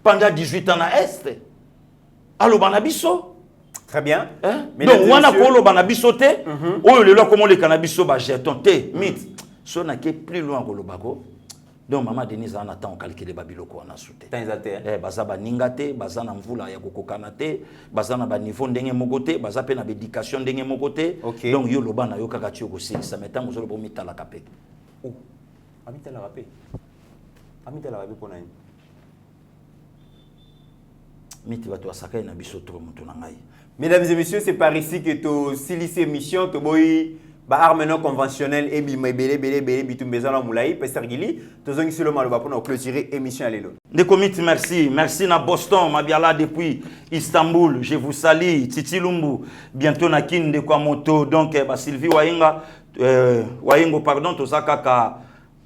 S3: pendant 18 ans na est aloba na biso
S4: très bien
S3: donc wana ko aloba na biso te oyo lelo comment le cannabis ba jeton te mythe so na ke plus loin ko lobako donc maman Denise en attend calculer babiloko na soute baza ba ningate baza na mvula ya kokokana te baza na ba niveau ndenge mokote baza pe na éducation ndenge mokote donc yo loba na yo kaka tio ko ça mettant zo lobo mitala kapé
S4: amitala kapé pona ni
S3: miti bato asaka na biso trop mutu na ngai.
S4: Mesdames et messieurs, c'est par ici que tu silice émission to boy ba armeno conventionnel et bi belé bitumbezana moulai Pasteur Gili tozongi sur le maloba pour clôturer émission alelo.
S3: De comité merci na Boston mabiala depuis Istanbul, je vous salue Titi Lumbu bientôt na Kinde kwa moto donc ba Sylvie Waingo pardon tozakaka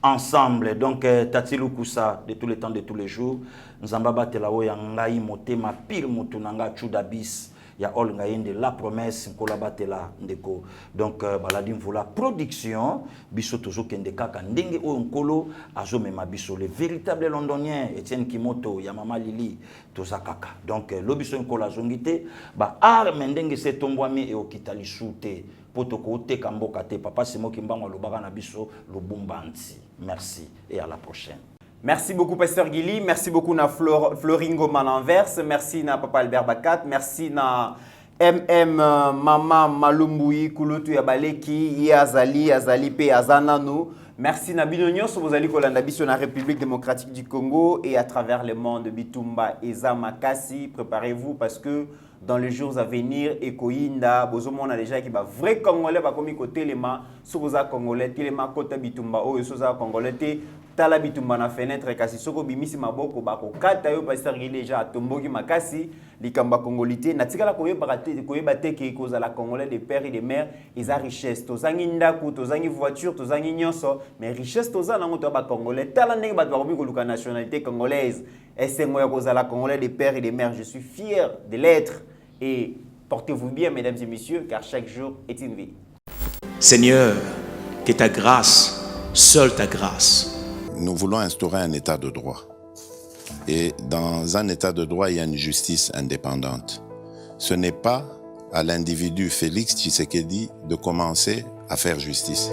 S3: ensemble donc Tati Lukusa de tous les temps de tous les jours nzamba batela oya ngai motema pire mutu nanga chudabis ya all ngaende la promesse nkola batela ndeko donc baladi mvula production biso tozo kende kaka ndenge oyo nkolo azomema biso le véritable londonien Etienne Kimoto ya mama Lili tozakaka donc lobiso nkola azongite ba arme ndenge se tombwami e okitali shute potoko oteka mboka te papa Simoki Mbango lobaka na biso lobumbanti merci et à la prochaine.
S4: Merci beaucoup Pasteur Gili, merci beaucoup na Floringo Malanverse, merci na Papa Albert Bakat, merci na Mama Malumbuyi Kulutu Yabaleki Azali pe Azanano. Merci na Binonyo Sobozali Kolanda biso na République démocratique du Congo et à travers le monde Bitumba Eza Makasi, préparez-vous parce que dans les jours à venir Ekoinda bozomo on a déjà qui ba vrai congolais ba komi côté lema sokoza congolais telema kota Bitumba o soza congolais te tala Bitumba na fenêtre kasi soko bimisi maboko ba ko kata yo Pasteur Gili déjà tomboki makasi likamba congolité na tikala koyeba te ke kozala congolais des pères et des mères ils a richesse tozangi ndaku tozangi voiture tozangi nyonso mais richesse tozana ngoto ba congolais tala ndenge ba komi ko luka nationalité congolaise et c'est moi kozala congolais des pères et des mères je suis fier de l'être et portez-vous bien mesdames et messieurs car chaque jour est une vie.
S1: Seigneur, que ta grâce, seule ta grâce.
S2: Nous voulons instaurer un état de droit. Et dans un état de droit, il y a une justice indépendante. Ce n'est pas à l'individu Félix Tshisekedi de commencer à faire justice.